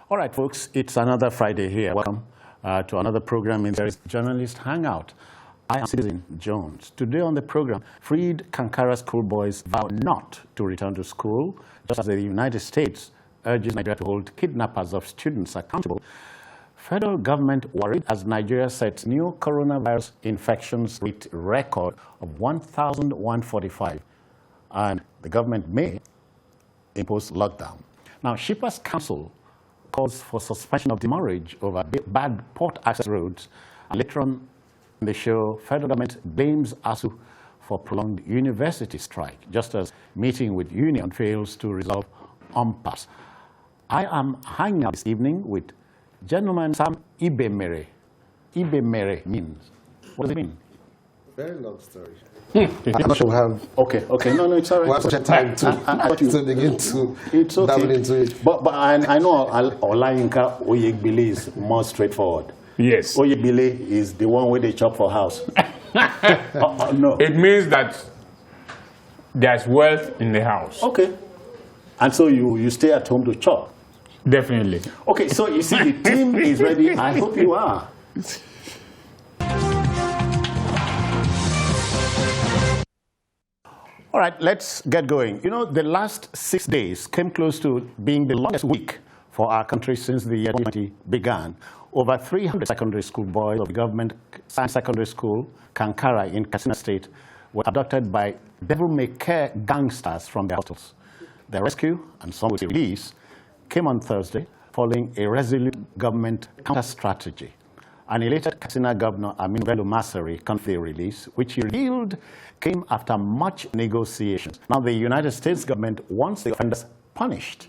All right, folks, it's another Friday here. Welcome to another program in the Journalist Hangout. I am Citizen Jones. Today on the program, freed Kankara Schoolboys vow not to return to school, just as the United States urges Nigeria to hold kidnappers of students accountable. Federal government worried as Nigeria sets new coronavirus infections rate record of 1,145, and the government may impose lockdown. Now, Shippers Council calls for suspension of demurrage over bad port access roads. And later on in the show, federal government blames ASU for prolonged university strike, just as meeting with union fails to resolve impasse. I am hanging out this evening with gentleman Sam Ibemere. Ibemere means, what does it mean? Very long story. I'm not sure we have. Okay. No, it's all right. We have such a time to begin to dabble into it. But I know Olayinka Oyegbile is more straightforward. Yes. Oyegbile is the one where they chop for house. No. It means that there's wealth in the house. Okay. And so you stay at home to chop? Definitely. Okay, so you see the team is ready. I hope you are. All right, let's get going. You know, the last 6 days came close to being the longest week for our country since the year 2020 began. Over 300 secondary school boys of the government science secondary school, Kankara in Katsina State, were abducted by devil-may-care gangsters from their hostels. Their rescue and some with release came on Thursday following a resolute government counter-strategy. An elated Katsina Governor Aminu Bello Masari confirmed the release, which he revealed came after much negotiations. Now, the United States government wants the offenders punished.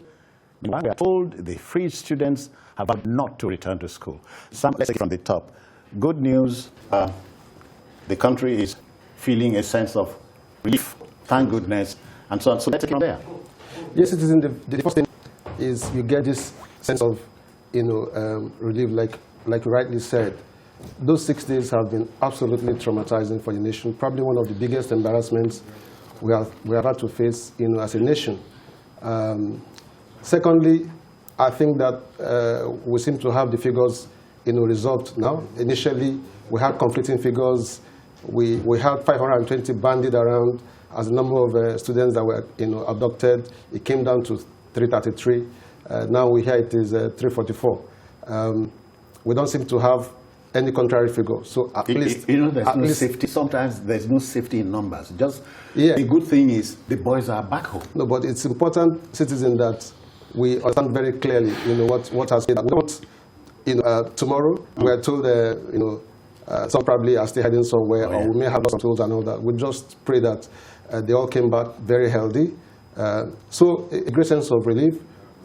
Meanwhile, we are told the freed students have vowed not to return to school. Sam, let's take it from the top. Good news, the country is feeling a sense of relief, thank goodness, and so on. So let's take it from there. Yes, it is. The first thing is you get this sense of, relief, like you rightly said. Those 6 days have been absolutely traumatizing for the nation, probably one of the biggest embarrassments we have had to face, as a nation. Secondly, I think that we seem to have the figures, resolved now. Initially, we had conflicting figures. We had 520 bandied around as the number of students that were, abducted. It came down to 333. Now we hear it is 344. We don't seem to have any contrary figure. So at least, there's no safety. Sometimes there's no safety in numbers. Just the good thing is the boys are back home. No, but it's important, citizen, that we understand very clearly, what has been. Tomorrow we are told, some probably are still heading somewhere, or we may have lost some tools and all that. We just pray that they all came back very healthy. So a great sense of relief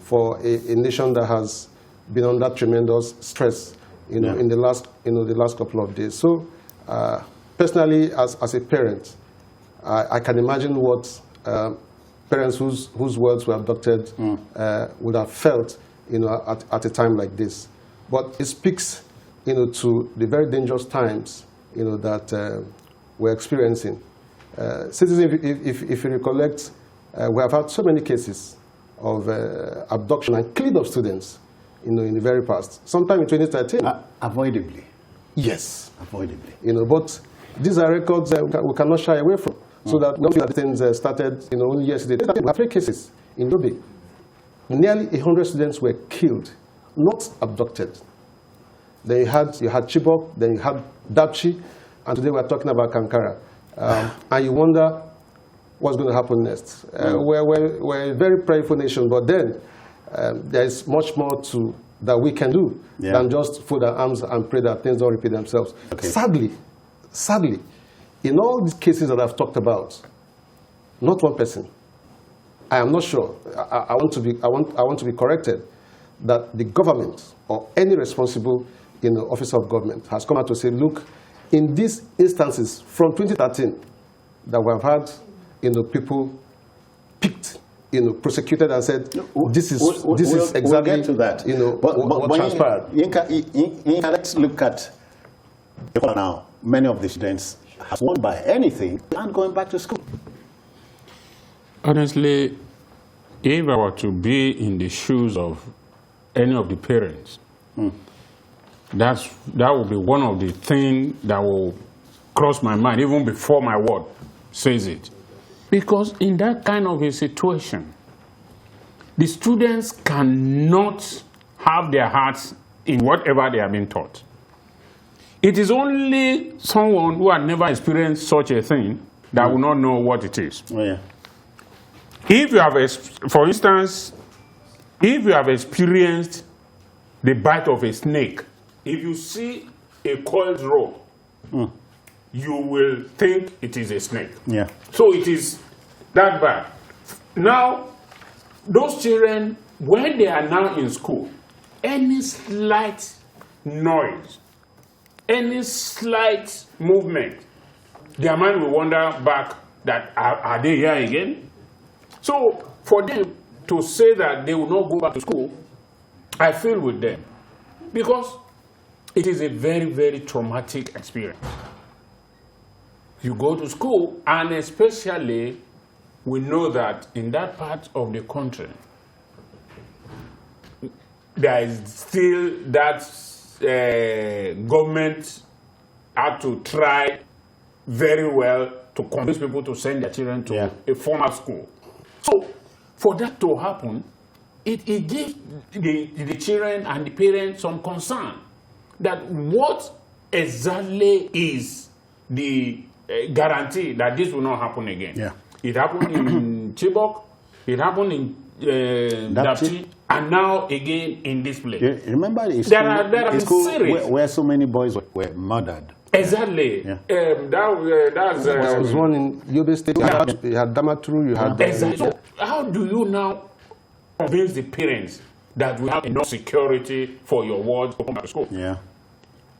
for a nation that has been under tremendous stress, in the last couple of days. So, personally, as a parent, I can imagine what parents whose words were abducted would have felt, at a time like this. But it speaks, to the very dangerous times, that we're experiencing. Citizens, if you recollect, we have had so many cases of abduction and killing of students, in the very past. Sometime in 2013. Avoidably. Yes. Avoidably. But these are records we cannot shy away from. So that not that things started, only yesterday. We have 3 cases in Yobe. Nearly 100 students were killed, not abducted. Then you had Chibok, then you had Dapchi, and today we're talking about Kankara. And you wonder what's going to happen next. We're a very prayerful nation, but then there is much more that we can do than just fold our arms and pray that things don't repeat themselves. Okay. Sadly, in all these cases that I've talked about, not one person, I am not sure, I want to be corrected, that the government or any responsible officer of government has come out to say, look, in these instances from 2013 that we have had people picked, prosecuted and said, this is exactly, we'll get to that. What transpired. Let's look at now. Many of the students have won by anything and going back to school. Honestly, if I were to be in the shoes of any of the parents. That will be one of the things that will cross my mind even before my word says it. Because in that kind of a situation, the students cannot have their hearts in whatever they have been taught. It is only someone who had never experienced such a thing that will not know what it is. Oh, yeah. If you have, for instance, if you have experienced the bite of a snake, if you see a coiled rope, you will think it is a snake. Yeah. So it is that bad. Now, those children, when they are now in school, any slight noise, any slight movement, their mind will wander back that, are they here again? So for them to say that they will not go back to school, I feel with them. Because it is a very, very traumatic experience. You go to school, and especially we know that in that part of the country, there is still that government had to try very well to convince people to send their children to a formal school. So for that to happen, it gives the children and the parents some concern that what exactly is the guarantee that this will not happen again. Yeah. It happened in Chibok, it happened in Dapchi, and now again in this place. You remember there are series where so many boys were murdered? Exactly. Yeah. There was one in Yobe State. You had Damaturu. You had. Exactly. So how do you now convince the parents that we have enough security for your wards to come back to school? Yeah.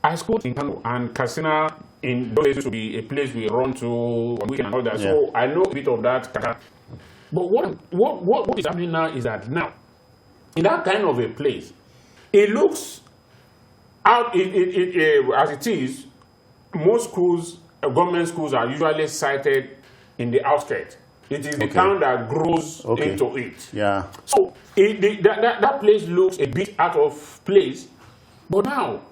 I schooled in Kano, and Katsina in those days to be a place we run to on weekend and all that. So I know a bit of that. But what is happening now is that now, in that kind of a place, it looks out as it is. Most schools, government schools, are usually sited in the outskirts. It is the town that grows into it. Yeah. So that place looks a bit out of place. But now,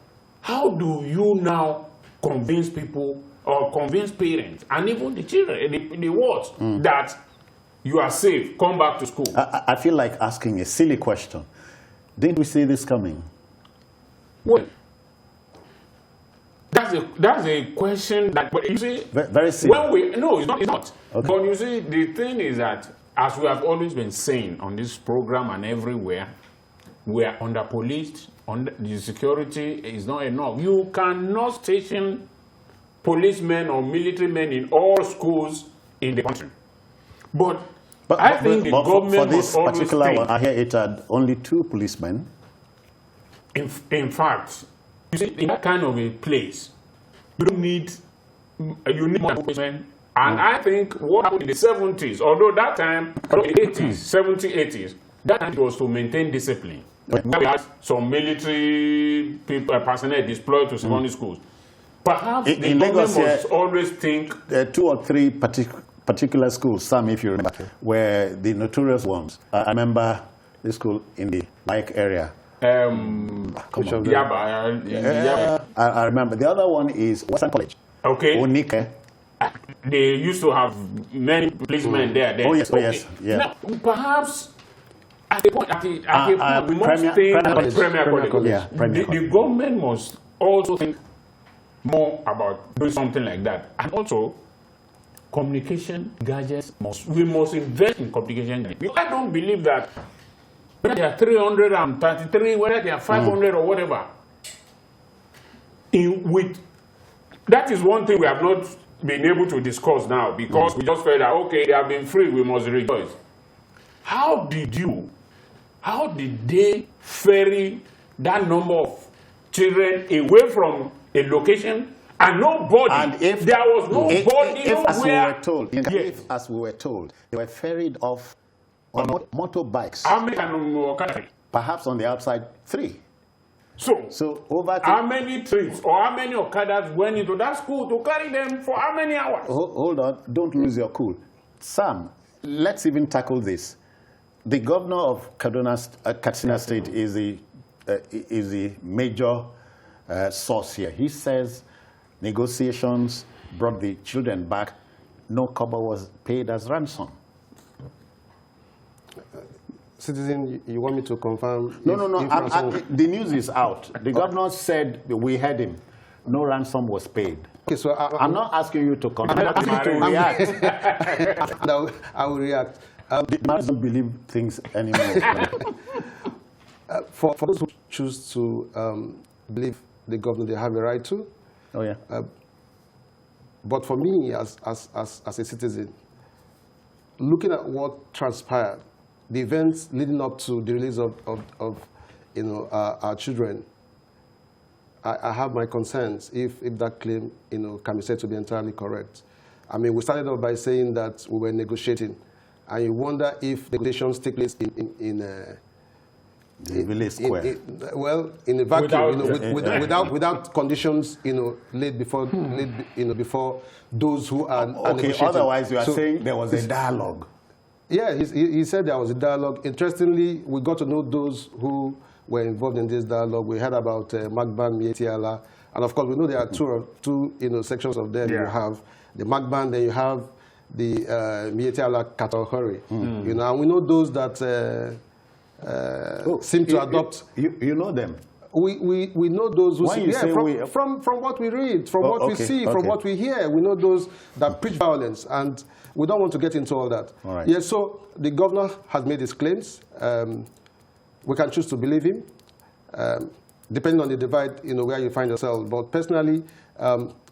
how do you now convince people or convince parents and even the children, the wards, that you are safe, come back to school? I feel like asking a silly question. Didn't we see this coming? Well, that's a question that, but you see, very simple. No, it's not. Okay. But you see, the thing is that, as we have always been saying on this program and everywhere, we are under policed. The security is not enough. You cannot station policemen or military men in all schools in the country. But I think the government for this must particular always one, I hear it had only 2 policemen. In fact, you see, in that kind of a place, you need more policemen. And I think what happened in the 70s, although that time, in the 80s, 70s, 80s, that time it was to maintain discipline. We had some military personnel deployed to secondary schools. Perhaps the government must always think... There are 2 or 3 particular schools, some if you remember, were the notorious ones. I remember the school in the like area. I remember. The other one is Western College. Okay. Onike. They used to have many policemen there. Oh, yes, yes. Yeah. Now, perhaps... At a point, we must think Premier College. Yeah, the government must also think more about doing something like that. And also, communication gadgets, we must invest in communication gadgets. I don't believe that whether they are 333, whether they are 500 or whatever, that is one thing we have not been able to discuss now, because we just felt that, okay, they have been free, we must rejoice. How did they ferry that number of children away from a location and nobody? And if there was nobody, if as we were told, they were ferried off on motorbikes. How many? Perhaps on the outside 3. So over how many trips or how many Okadas went into that school to carry them for how many hours? Hold on, don't lose your cool. Sam, let's even tackle this. The governor of Katsina State is the is the major source here. He says negotiations brought the children back. No kobo was paid as ransom. Citizen, you want me to confirm? No. The news is out. The governor said, we heard him, no ransom was paid. Okay, so I'm not asking you to confirm. I'm asking you to react. I will react. The man doesn't believe things anymore. For those who choose to believe the governor, they have a right to. Oh, yeah. But for me, as a citizen, looking at what transpired, the events leading up to the release of our children, I have my concerns if that claim can be said to be entirely correct. I mean, we started off by saying that we were negotiating, and you wonder if negotiations take place in the village square. In a vacuum, without conditions, laid before before those who are negotiating. Otherwise you are saying there was a dialogue. Yeah, he said there was a dialogue. Interestingly, we got to know those who were involved in this dialogue. We heard about Magban, Mietiala, and of course we know there are two sections of them. Yeah. You have the Magban, then you have the Mietiala category. And we know those that seem to adopt. You know them. We know those who see, from what we read, from what we see, from what we hear. We know those that preach violence, and we don't want to get into all that. All right. Yes, so the governor has made his claims. We can choose to believe him, depending on the divide, where you find yourself. But personally,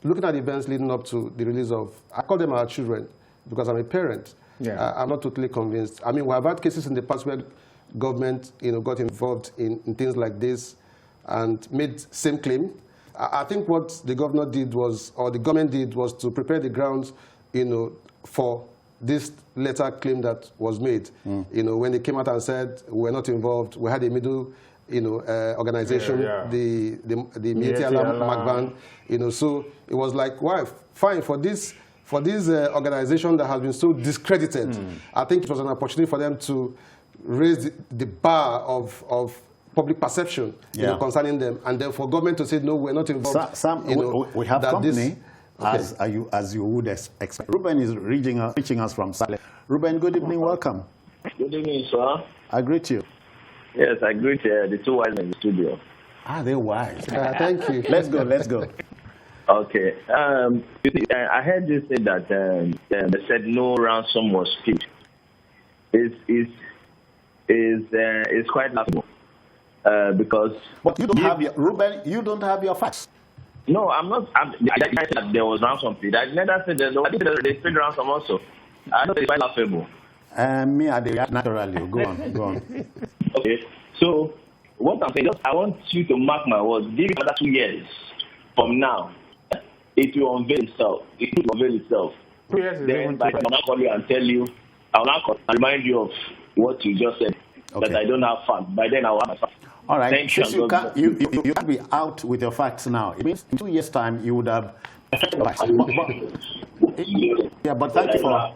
looking at the events leading up to the release of, I call them our children because I'm a parent. Yeah. I'm not totally convinced. I mean, we have had cases in the past where government, got involved in things like this and made same claim. I think what the governor did was, or the government did, was to prepare the grounds, for this later claim that was made. When they came out and said we're not involved, we had a middle, organization, the Mietiala Magban, so it was like, well, fine for this organization that has been so discredited. I think it was an opportunity for them to raise the bar of public perception concerning them, and then for government to say no, we're not involved. We have company. As you would expect. Ruben is reaching us from Saleh. Ruben, good evening, welcome. Good evening, sir. I greet you. Yes, I greet the two wise in the studio. They're wise. Thank you. Let's go. Okay. You see, I heard you say that they said no ransom was paid. It's quite laughable because. But you don't have Ruben. You don't have your facts. No, I'm not. I said that there was ransom paid. I never said that. I think they paid ransom also. I know it's quite laughable. Me, I react naturally. Go on. Okay. So what I'm saying, I want you to mark my words. Give it another 2 years from now, it will unveil itself. Then I will not call you and tell you. I will not call and remind you of what you just said. That I don't have facts. By then I will have my facts. All right. Since you can't be out with your facts now. It means in 2 years' time you would have. But thank you for.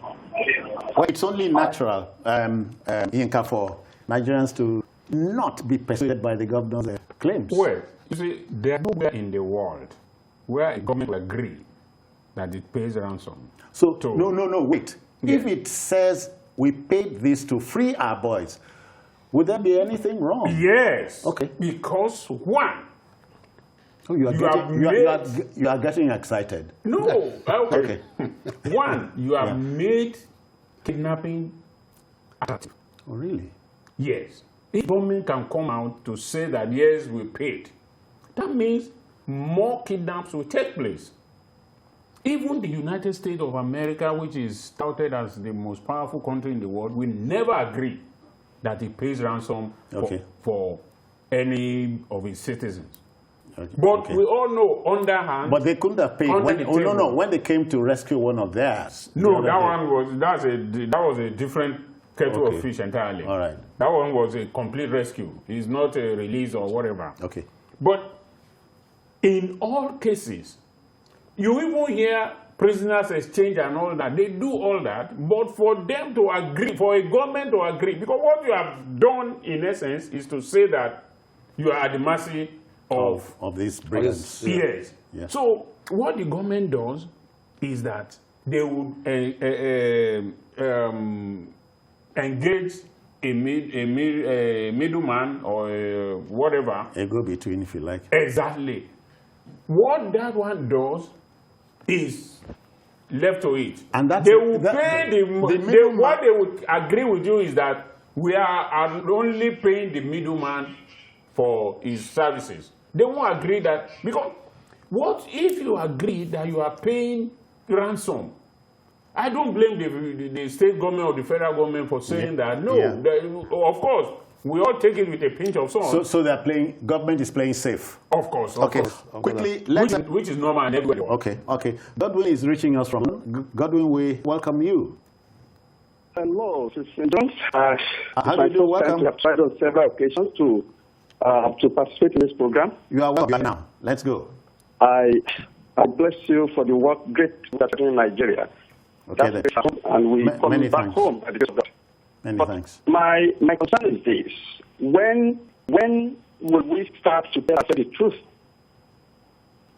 Well, it's only natural, Yinka, for Nigerians to not be persuaded by the governor's claims. Well, you see, there are nowhere in the world where a government will agree that it pays ransom. So, no, wait. Yeah. If it says we paid this to free our boys, would there be anything wrong? Yes. Okay. Because one, oh, you are getting excited. No. Okay. One, you have made kidnapping attractive. Oh, really? Yes. If government can come out to say that, yes, we paid, that means more kidnaps will take place. Even the United States of America, which is touted as the most powerful country in the world, will never agree that it pays ransom for any of its citizens. Okay. But we all know underhand. But they couldn't have paid. When they came to rescue one of theirs. No, that was a different kettle of fish entirely. All right. That one was a complete rescue. It's not a release or whatever. Okay. But in all cases, you even hear prisoners exchange and all that. They do all that, but for them to agree, for a government to agree, because what you have done in essence is to say that you are at the mercy of these brigands. Yes. Yeah. So what the government does is that they would engage a middleman or whatever. A go-between, if you like. Exactly. What that one does is left to it. And that's they will pay what they would agree with you is that we are only paying the middleman for his services. They won't agree that, because what if you agree that you are paying ransom? I don't blame the state government or the federal government for saying that. No, of course, we all take it with a pinch of salt. So they're playing, government is playing safe. Of course. Quickly, which is normal and everywhere. Okay. Godwin is reaching us from. Godwin, we welcome you. Hello, Mr. Jones. How do you do? Welcome. I've tried on several occasions to participate in this program. You are welcome now. Let's go. I bless you for the work, great work that in Nigeria. Okay, and we come many back thanks. home. Many but thanks. My concern is this: when will we start to tell ourselves the truth?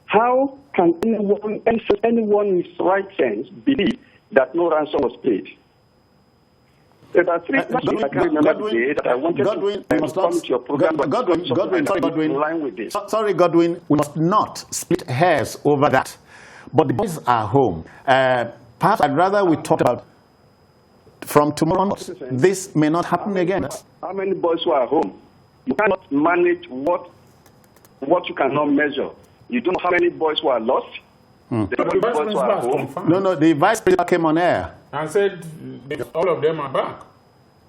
How can anyone in his right sense believe that no ransom was paid? About 3 questions I can remember today that I wanted to come to your program. Sorry, Godwin, we must not split hairs over that. But the boys are home. Perhaps I'd rather we talk about from tomorrow onwards. This may not happen again. How many boys who are home? You cannot manage what you cannot measure. You don't know how many boys who are lost. The boys who are home. No, the vice president came on air and said all of them are back.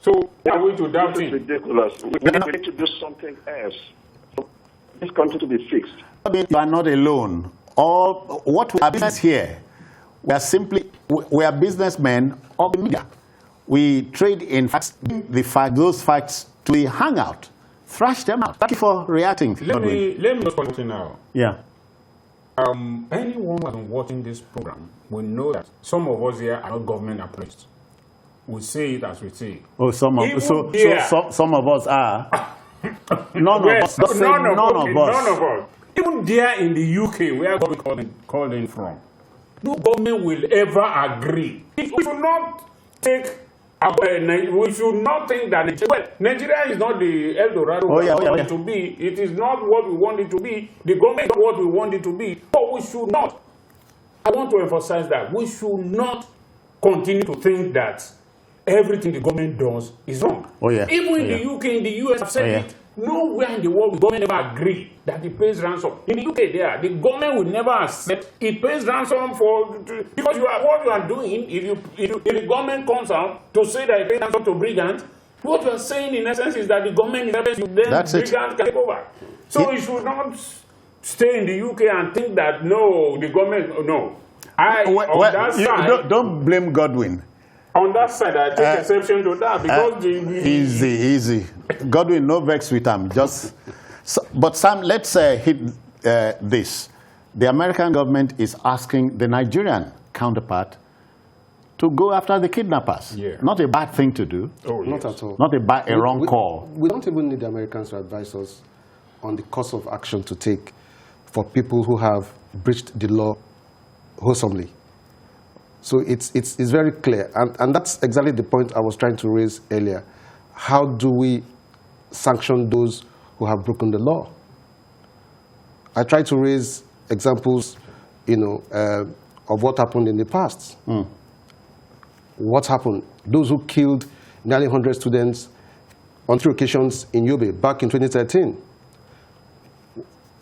So are we to doubt him? It's ridiculous. We need to do something else for this country to be fixed. You are not alone. What we are business here, we are businessmen of the media. We trade in facts, those facts to the Hangout, thrash them out. Thank you for reacting. Let me just point it now. Yeah. Anyone who has been watching this program will know that some of us here are not government appraised. We say it as we say it. Oh, some of us are. None of us. Even there in the UK, where government calling from, no government will ever agree. We should not take. We should not think that Nigeria is not the El Dorado we want it to be. It is not what we want it to be. The government is not what we want it to be. But we should not. I want to emphasize that we should not continue to think that everything the government does is wrong. Even in the UK, in the US, I've said it. Nowhere in the world will government never agree that it pays ransom. In the UK, the government will never accept it pays ransom because what you are doing. If the government comes out to say that it pays ransom to brigands, what you are saying in essence is that the government is against you, then brigands can take over. So you should not stay in the UK and think that no, the government no. Don't blame Godwin. On that side, I take exception to that because easy. Godwin, no vex with him. But Sam, let's hit this. The American government is asking the Nigerian counterpart to go after the kidnappers. Yeah. Not a bad thing to do. Not at all. Not a wrong call. We don't even need the Americans to advise us on the course of action to take for people who have breached the law wholesomely. So it's very clear, and that's exactly the point I was trying to raise earlier. How do we sanction those who have broken the law? I tried to raise examples, of what happened in the past. What happened? Those who killed nearly 100 students on 3 occasions in Yobe back in 2013.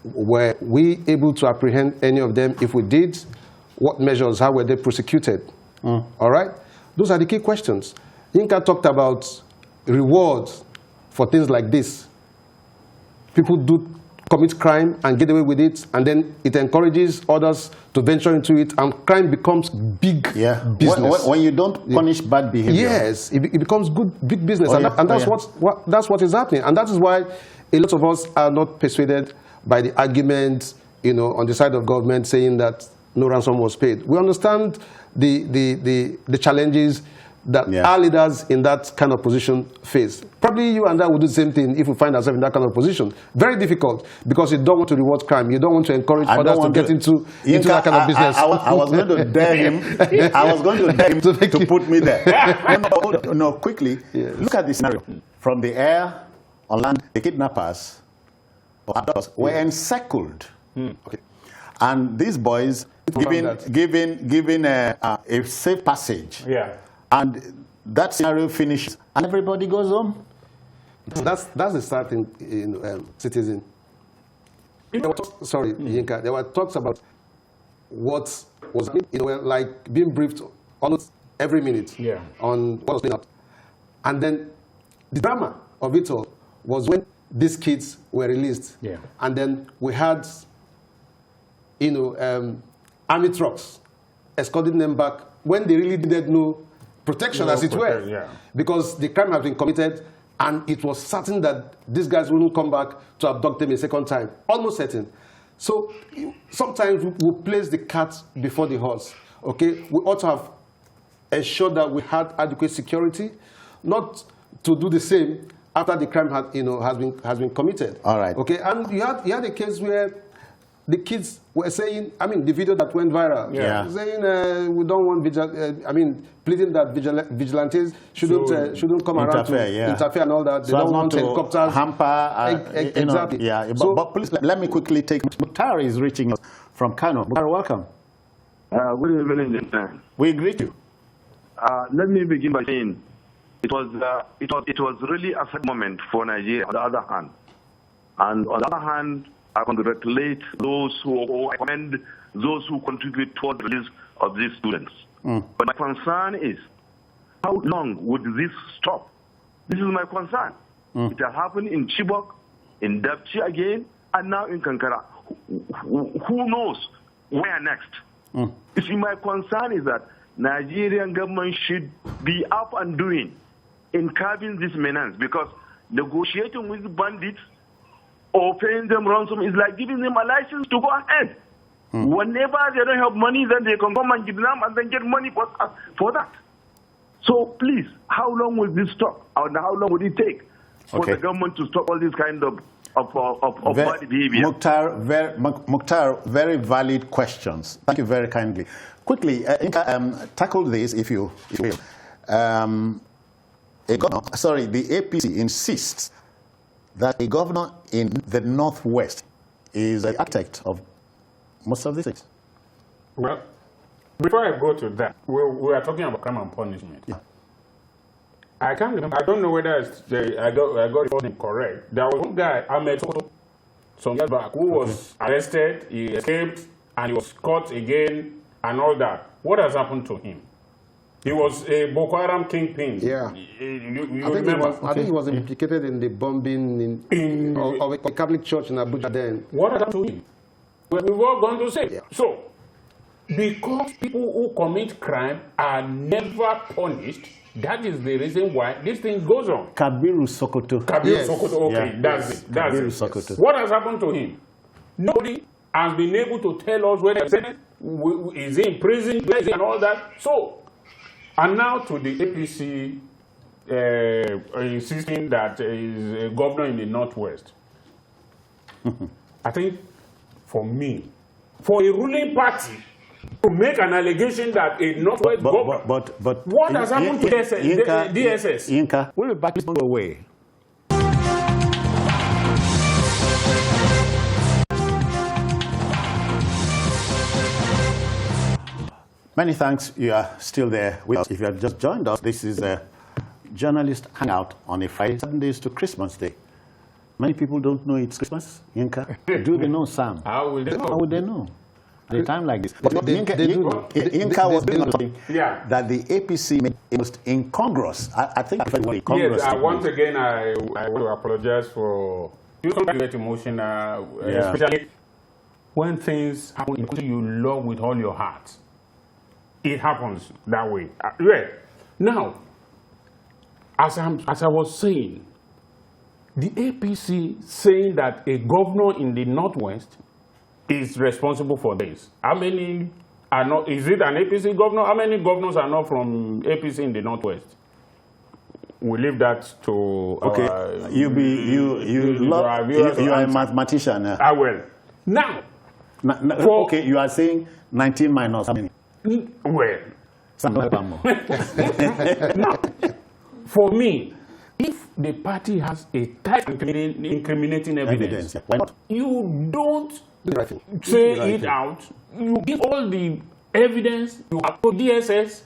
Were we able to apprehend any of them? If we did, what measures, how were they prosecuted? All right? Those are the key questions. Yinka talked about rewards for things like this. People do commit crime and get away with it, and then it encourages others to venture into it, and crime becomes big business. When you don't punish bad behavior. Yes, it becomes big business, and that's what is happening. And that is why a lot of us are not persuaded by the argument, on the side of government saying that no ransom was paid. We understand the challenges that our leaders in that kind of position face. Probably you and I would do the same thing if we find ourselves in that kind of position. Very difficult, because you don't want to reward crime. You don't want to encourage others to get into that kind of business. I was going to dare him. I was going to dare him to put me there. No, quickly, look at the scenario. From the air, on land, the kidnappers or abductors were encircled. Okay. And these boys given a safe passage. Yeah. And that scenario finishes, and everybody goes home. That's the sad thing, Citizen. Sorry, Yinka. There were talks about what was, like being briefed almost every minute on what was going on. And then the drama of it all was when these kids were released. Yeah. And then we had, army trucks escorting them back when they really needed no protection, as it were, because the crime had been committed, and it was certain that these guys wouldn't come back to abduct them a second time, almost certain. So sometimes we place the cat before the horse. Okay, we ought to have ensured that we had adequate security, not to do the same after the crime has been committed. All right. Okay, and you had a case where the kids were saying, the video that went viral, saying we don't want pleading that vigilantes shouldn't come around to interfere and all that. They don't want helicopters. Hamper. Exactly. But please let me quickly take. Mukhtar is reaching us from Kano. Mukhtar, welcome. Good evening, gentlemen. We greet you. Let me begin by saying it was really a sad moment for Nigeria. On the other hand, and on the other hand, I congratulate those I commend those who contribute toward the release of these students. But my concern is, how long would this stop? This is my concern. It has happened in Chibok, in Dapchi again, and now in Kankara. Who knows where next? You see, my concern is that Nigerian government should be up and doing in curbing this menace, because negotiating with bandits or paying them ransom is like giving them a license to go ahead. Whenever they don't have money, then they can come and kidnap and then get money for that. So please, how long will this stop? And how long will it take for the government to stop all this kind of bad behavior? Mukhtar, very valid questions. Thank you very kindly. Quickly, tackle this if you will. The APC insists that a governor in the Northwest is the architect of most of these things. Well, before I go to that, we are talking about crime and punishment. Yeah. I can't remember. I don't know whether I got the name correct. There was one guy, Ahmed Sokoto, some years back, who was arrested, he escaped, and he was caught again, and all that. What has happened to him? He was a Boko Haram kingpin. Yeah. You remember? I think he was implicated in the bombing of a Catholic church in Abuja then. What happened to him? We've all gone to say. Yeah. So, because people who commit crime are never punished, that is the reason why this thing goes on. Kabiru Sokoto. Sokoto, okay, that's it. Kabiru Sokoto. What has happened to him? Nobody has been able to tell us whether is he in prison, and all that. So, and now to the APC insisting that is a governor in the Northwest. I think, for me, for a ruling party to make an allegation that a Northwest governor... But what has happened to DSS? Yinka, we'll be back away. Many thanks. You are still there with us. If you have just joined us, this is a journalist hangout on a Friday, 7 days to Christmas Day. Many people don't know it's Christmas, Yinka. Do they know, Sam? How will they know? How would they know? At a time like this. But Yinka was doing something that the APC made most incongruous. I think that's very incongruous. Yes, once again, I want to apologize for... You sometimes get emotional, especially when things happen in the country you love with all your heart. It happens that way. Now, as I was saying, the APC saying that a governor in the Northwest is responsible for this. How many are not, is it an APC governor? How many governors are not from APC in the Northwest? We leave that to okay. You are a mathematician. I will. Now, okay, you are saying 19 minus how many? Well, now, for me, if the party has a tight incriminating evidence, why not? You don't say it out. You give all the evidence you have to DSS.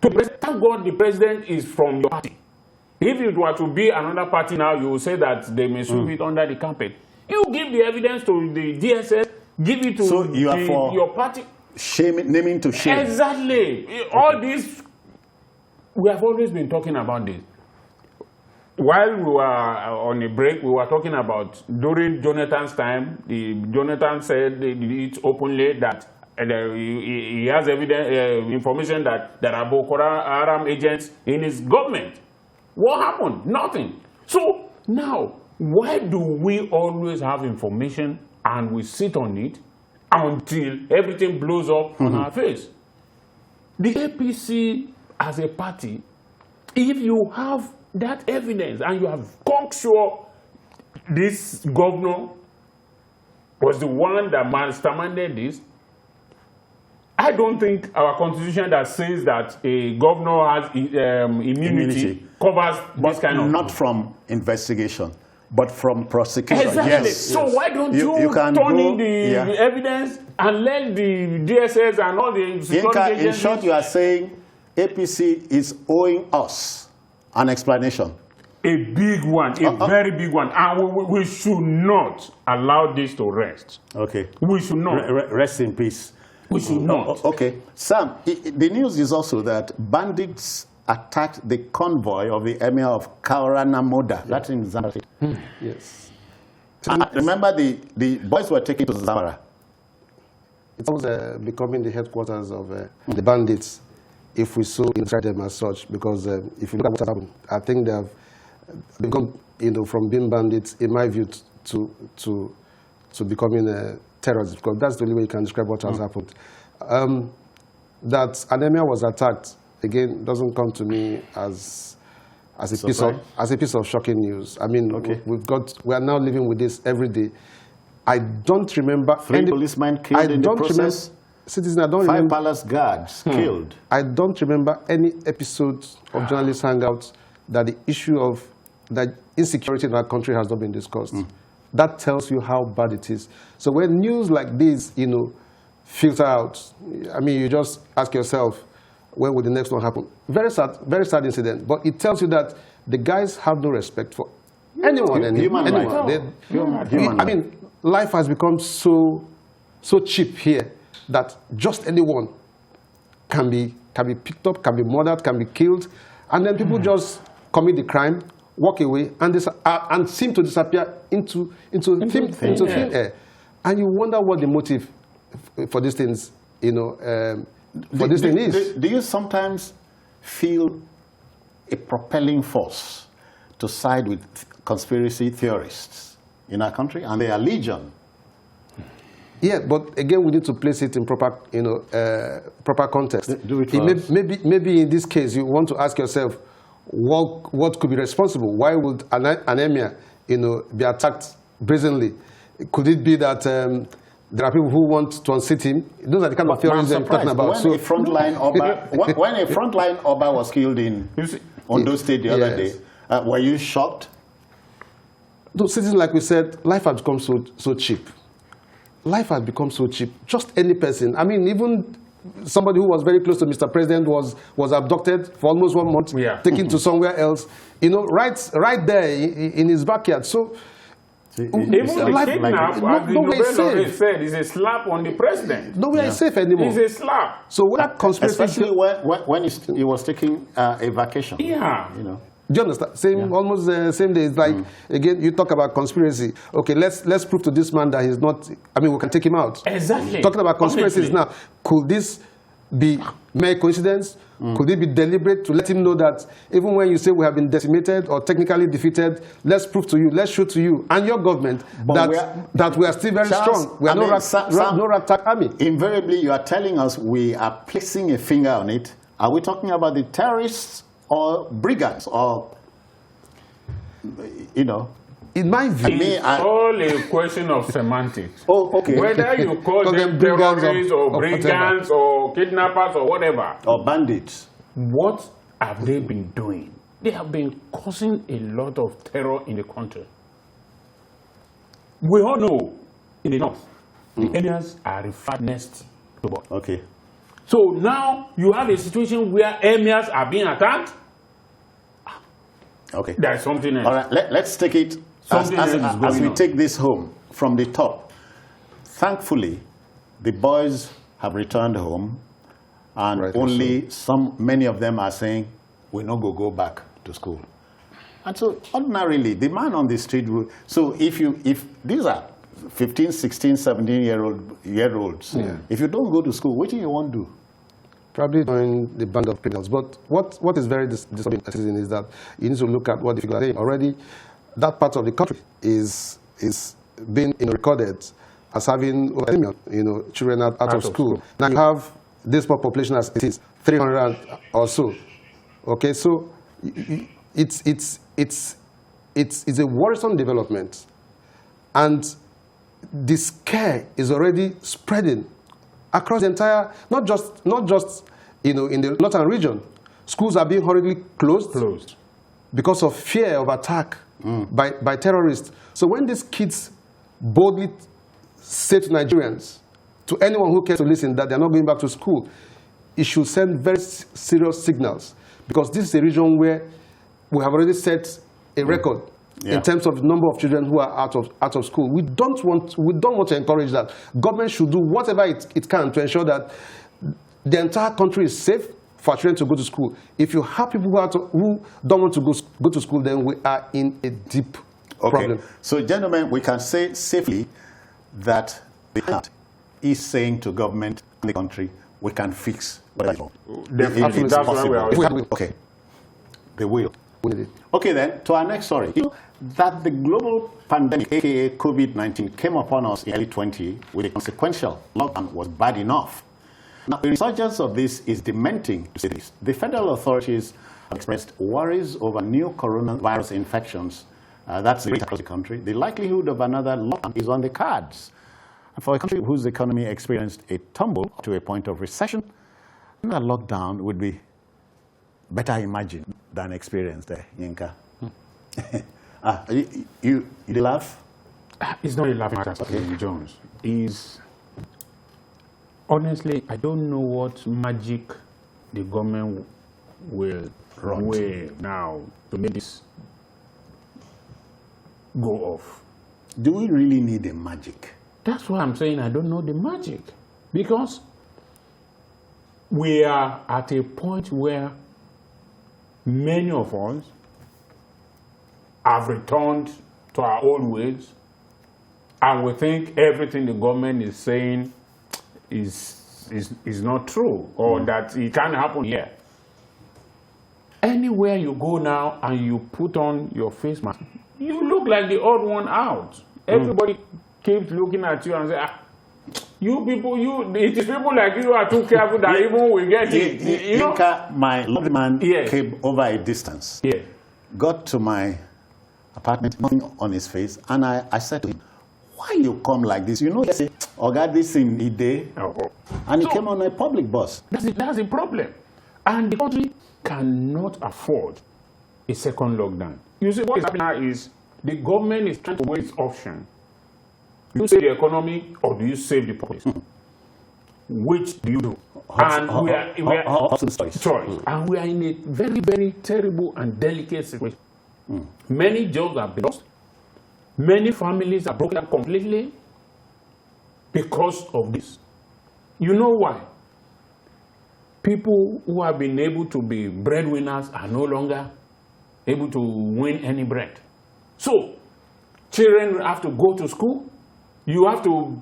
Thank God the president is from your party. If it were to be another party now, you will say that they may sweep it under the carpet. You give the evidence to the DSS, give it to your party. Naming to shame. Exactly. All this, we have always been talking about this. While we were on a break, we were talking about during Jonathan's time, Jonathan said it openly that he has evidence, information that there are Boko Haram agents in his government. What happened? Nothing. So now, why do we always have information and we sit on it until everything blows up on our face? The APC as a party, if you have that evidence and you have sure this governor was the one that masterminded this, I don't think our constitution that says that a governor has immunity covers this kind of... Not from investigation, but from prosecution. Exactly. Yes. So why don't you turn in the evidence and let the DSS and all the security agencies... In short, you are saying APC is owing us an explanation. A big one, a very big one. And we should not allow this to rest. Okay. We should not. Rest in peace. We should not. Okay. Sam, the news is also that bandits attacked the convoy of the emir of Kauranamoda. That's in Zamfara. Yes. And remember, the boys were taken to Zamfara. It was becoming the headquarters of the bandits, if we so inside them as such, because if you look at what happened, I think they have become, from being bandits, in my view, to becoming terrorists, because that's the only way you can describe what has happened. That an emir was attacked, again, doesn't come to me as a piece of shocking news. I mean, we are now living with this every day. I don't remember any policemen killed in the process. Citizen, I don't 5 remember. palace guards killed. I don't remember any episode of journalist hangouts that the issue of that insecurity in our country has not been discussed. That tells you how bad it is. So when news like this, filter out, I mean, you just ask yourself, when will the next one happen? Very sad incident. But it tells you that the guys have no respect for anyone. I mean, life has become so cheap here that just anyone can be picked up, can be murdered, can be killed, and then people just commit the crime, walk away, and seem to disappear into thin air. And you wonder what the motive for these things, for this thing is. Do you sometimes feel a propelling force to side with conspiracy theorists in our country? And they are legion. Yeah, but again, we need to place it in proper context. Do it for us. Maybe in this case, you want to ask yourself, what could be responsible? Why would an emir, be attacked brazenly? Could it be that there are people who want to unseat him? Those are the kind of theories I'm talking about. When a frontline Oba was killed in Ondo State the other day, were you shocked? Those citizens, like we said, life has become so cheap. Life has become so cheap. Just any person. I mean, even somebody who was very close to Mr. President was abducted for almost 1 month, taken to somewhere else. Right there in his backyard. So even the kidnap, as the Nobel said, is a slap on the president. Nowhere is safe anymore. It's a slap. So what conspiracy? Especially when he was taking a vacation. Yeah. Do you understand? Almost the same day. It's like, again, you talk about conspiracy. Okay, let's prove to this man that he's not, I mean, we can take him out. Exactly. Talking about conspiracies now. Could this be mere coincidence? Could it be deliberate to let him know that even when you say we have been decimated or technically defeated, let's prove to you, let's show to you and your government that we are still very strong. We are no ragtag army. Invariably, you are telling us we are placing a finger on it. Are we talking about the terrorists or brigands or, you know? In my view, it's all a question of semantics. Oh, okay. Whether you call them terrorists or brigands or kidnappers or whatever. Or bandits. What have they been doing? They have been causing a lot of terror in the country. We all know in the north, the areas are referred next to God. Okay. So now you have a situation where emirs are being attacked. Okay. There is something else. All right, let's take it as we take this home from the top. Thankfully, the boys have returned home, and many of them are saying, we're not going to go back to school. And so ordinarily, the man on the street will, so if these are 15, 16, 17-year-olds, if you don't go to school, what do you want to do? Probably join the band of criminals. But what is very disturbing is that you need to look at what the figure is saying. Already, that part of the country is being recorded as having over 1 million, children out of school. Now you have this population as it is 300 or so. Okay, so it's a worrisome development, and the scare is already spreading across the entire, not just in the northern region. Schools are being hurriedly closed because of fear of attack by terrorists. So when these kids boldly say to Nigerians, to anyone who cares to listen, that they're not going back to school, it should send very serious signals, because this is a region where we have already set a record in terms of the number of children who are out of school. We don't want to encourage that. Government should do whatever it can to ensure that the entire country is safe for children to go to school. If you have people who don't want to go to school, then we are in a deep problem. So, gentlemen, we can say safely that the Hangout is saying to government and the country, we can fix whatever is wrong. Definitely, that's why we are. Okay, they will. Okay, then, to our next story. You know that the global pandemic, aka COVID-19, came upon us in early 2020 with a consequential lockdown was bad enough. Now, the resurgence of this is dementing to say this. The federal authorities have expressed worries over new coronavirus infections. That's the rate across the country. The likelihood of another lockdown is on the cards. And for a country whose economy experienced a tumble to a point of recession, another lockdown would be better imagined than experienced there, Yinka. You laugh? It's not a laughing matter, Jones. Honestly, I don't know what magic the government will weigh now to make this go off. Do we really need a magic? That's why I'm saying I don't know the magic. Because we are at a point where many of us have returned to our old ways, and we think everything the government is saying is not true, or that it can't happen here. Anywhere you go now and you put on your face mask, you look like the odd one out. Everybody keeps looking at you and say, you people, it is people like you are too careful that even we get it. My lovely man came over a distance, got to my apartment, nothing on his face, and I said to him, why you come like this? You know, you say, oh God, this in the day. And he came on a public bus. That's the problem. And the country cannot afford a second lockdown. You see, what is happening now is the government is trying to weigh its option. Do you save the economy or do you save the public? Which do you do? And we are in a very, very terrible and delicate situation. Many jobs have been lost. Many families are broken up completely because of this. You know why? People who have been able to be breadwinners are no longer able to win any bread. So, children have to go to school. You have to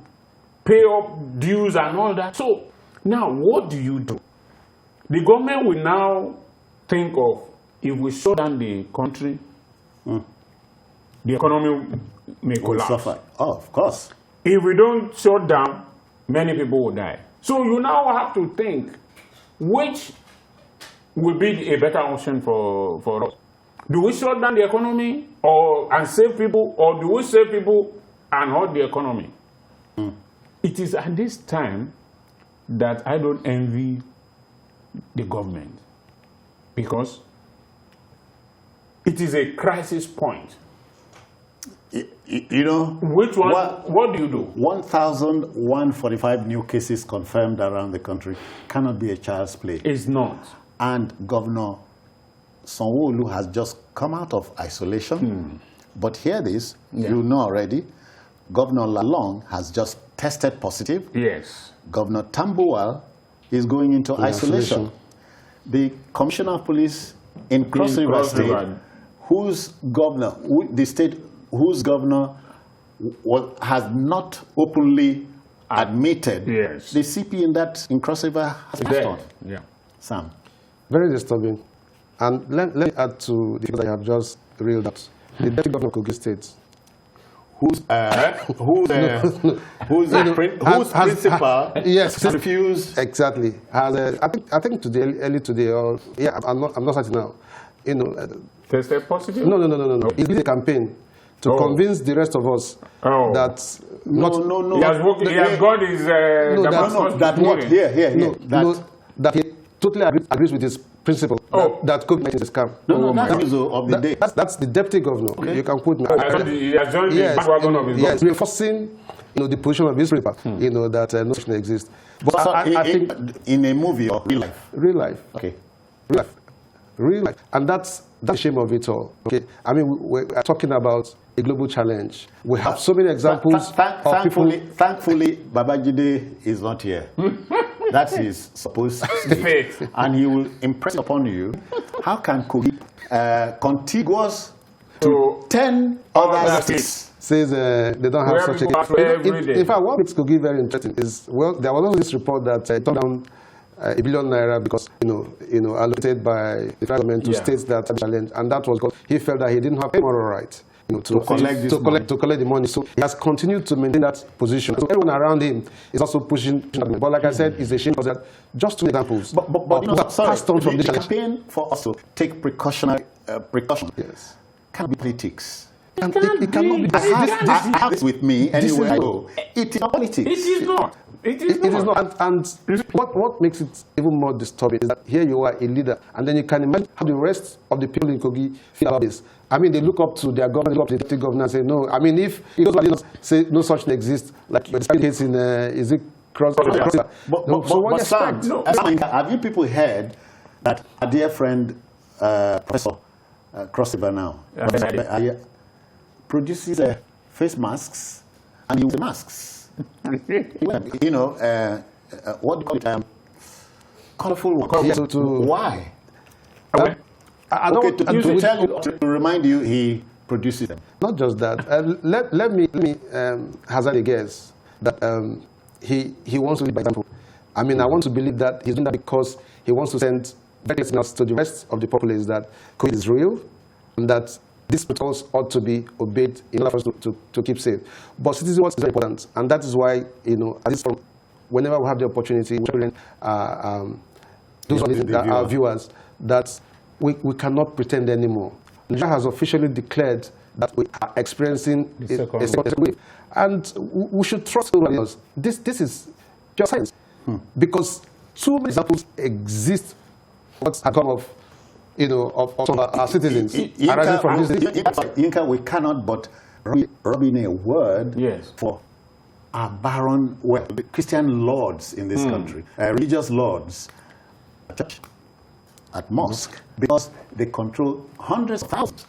pay up dues and all that. So, Now, what do you do? The government will now think of, if we shut down the country, the economy may collapse. Suffer. Oh, of course. If we don't shut down, many people will die. So you now have to think, which will be a better option for us? Do we shut down the economy and save people, or do we save people and hurt the economy? It is at this time that I don't envy the government, because it is a crisis point. You know, Which one? What do you do? 1,145 new cases confirmed around the country cannot be a child's play. It's not. And Governor Sanwo-Olu has just come out of isolation. But hear this, you know already, Governor Lalong has just tested positive. Yes. Governor Tambuwal is going into isolation. The Commissioner of Police in Cross River State, whose governor, whose governor has not openly admitted, the CP in Cross River has passed on. Yeah. Sam. Very disturbing. And let me add to the things that I have just reeled out. The deputy governor of Kogi State, whose principal refused. Exactly. I think today, early today, or I'm not certain now. Tested positive? No. He did a campaign to convince the rest of us that he has got his that he totally agrees with his principle that COVID-19 is a scam. That's the deputy governor. Okay. You can quote me. He has joined the bandwagon of his government. Reinforcing the position of his principal, that no such thing exists. But so I think in a movie or real life? Real life. Okay. Real life. And that's the shame of it all. Okay. I mean, we're talking about a global challenge. We have so many examples of people. Thankfully, Babajide is not here. That's his supposed state. And he will impress upon you how can Kogi, contiguous to 10 other states, says they don't have such a... In fact, what makes Kogi very interesting is, there was also this report that turned down $1 billion naira because, allocated by the government to states that have challenged, and that was because he felt that he didn't have any moral right to collect the money. So he has continued to maintain that position. So everyone around him is also pushing. But like I said, it's a shame because that just 2 examples. But passed on from the campaign for us to take precaution. Yes. Can't be politics. It cannot be. I have this with me anywhere I go. It is not politics. It is not. It is not. And what makes it even more disturbing is that here you are a leader, and then you can imagine how the rest of the people in Kogi feel about this. I mean, they look up to their government, look up to the deputy governor and say, no. I mean, if those who did not say no such thing exists, like you're describing case in, is it Cross River? So what Sam, have you people heard that our dear friend, Professor Cross River now, produces face masks and uses masks? What do you call it? Colorful ones. Why? To remind you, he produces them. Not just that. Let me hazard a guess that he wants to lead by example. I mean, I want to believe that he's doing that because he wants to send very signals to the rest of the populace that COVID is real and that these protocols ought to be obeyed in order for us to keep safe. But citizenship is very important, and that is why, at this point, whenever we have the opportunity, those our viewers, that we cannot pretend anymore. Nigeria has officially declared that we are experiencing a second wave. And we should trust us. This is just science. Because too many examples exist what's come of some of our citizens arising from this. Yinka, we cannot but rub in a word for our barren, Christian lords in this country, religious lords, at church, at mosque, because they control hundreds of thousands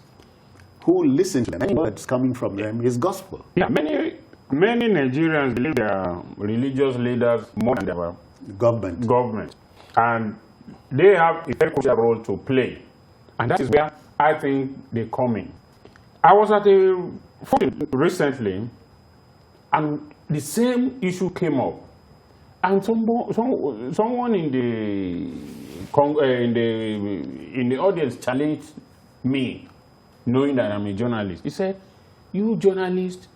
who listen to them. Any words coming from them is gospel. Yeah, many Nigerians believe they are religious leaders more than their government. And they have a very crucial role to play. And that is where I think they come in. I was at a function recently, and the same issue came up. And someone in the audience challenged me, knowing that I'm a journalist. He said, "You journalist,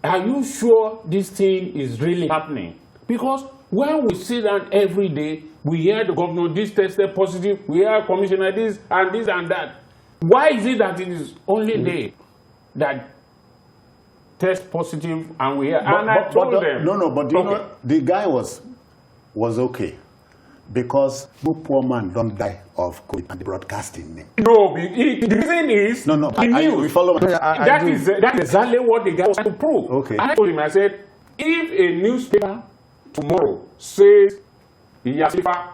are you sure this thing is really happening? Because when we sit down every day, we hear the governor, this tested positive, we hear commissioner this and that. Why is it that it is only they that test positive and we hear?" And I told them. But you know, the guy was okay. Because no poor man don't die of COVID and the broadcasting name. No, the reason is we follow. That is exactly what the guy was trying to prove. Okay. I told him, I said, if a newspaper tomorrow says Yasilifa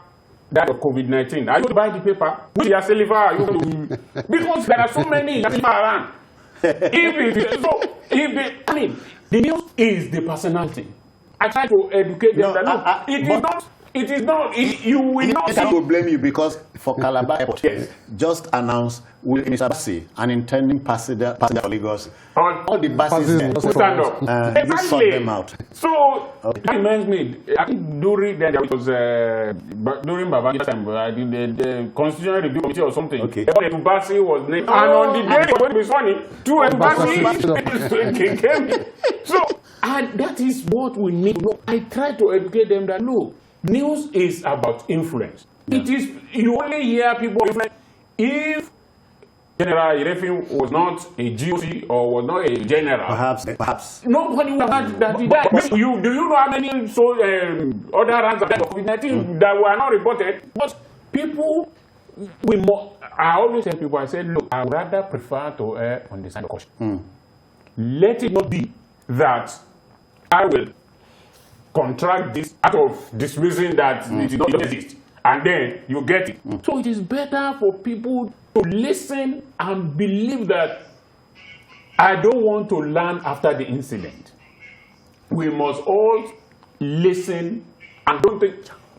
died of COVID-19, are you going to buy the paper? Which Yasilifa are you going to? Because there are so many Yasilifa around. The news is the personality. I try to educate them that look, it is not. You will not see. I will blame you because for Calabar Airport, just announced with Mr. Bassi, an intending passenger for Lagos. All the buses stand up. Just sort them out. So that reminds me. I think during then there was during Babangi's time, the Constitutional Review Committee or something. Okay. Bassi was named, and on the day when it was funny, two Bassi came. So and that is what we need. I try to educate them that look. News is about influence. Yeah. It is, you only hear people influence if General Irefin was not a GOC or was not a general. Perhaps. Nobody would have had that. Do you know how many other ranks of COVID-19 that were not reported? But people, I always tell people, I say, look, I would rather prefer to err on the side of caution. Let it not be that I will contract this out of this reason that it does not exist, and then you get it. So it is better for people to listen and believe that I don't want to learn after the incident. We must all listen and don't think.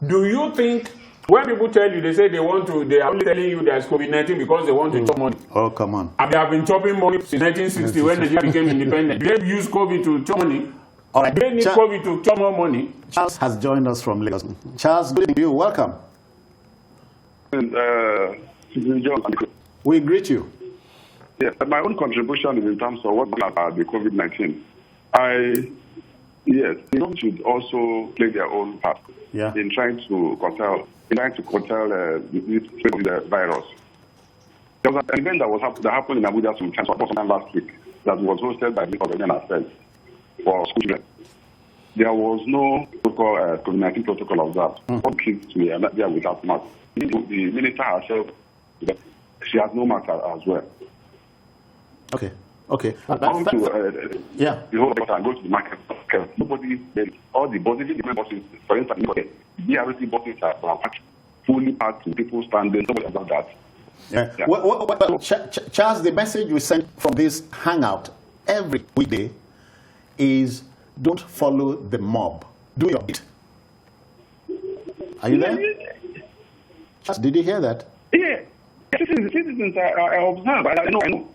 Do you think when people tell you, they say they are only telling you there's COVID-19 because they want to chop money? Oh, come on. And they have been chopping money since 1960 when Nigeria became independent. They use COVID to chop money. All right. They need COVID to chop more money. Charles has joined us from Lagos. Charles, good evening to you. Welcome. We greet you. Yes, my own contribution is in terms of what about the COVID-19. Yes, the government should also play their own part in trying to curtail the virus. There was an event that happened in Abuja sometime last week that was hosted by the Organization Affairs for school children. There was no COVID-19 protocol observed. All kids were there without mask. The minister herself, she has no mask as well. Okay. The whole sector and go to the market. Nobody, all the buses, buses, for instance, the DRC buses are fully packed with people standing. Nobody about that. Yeah. Charles, the message we send from this hangout every weekday is don't follow the mob. Do your bit. Are you there? Charles, did you hear that? Yeah. Citizens are observed. I know.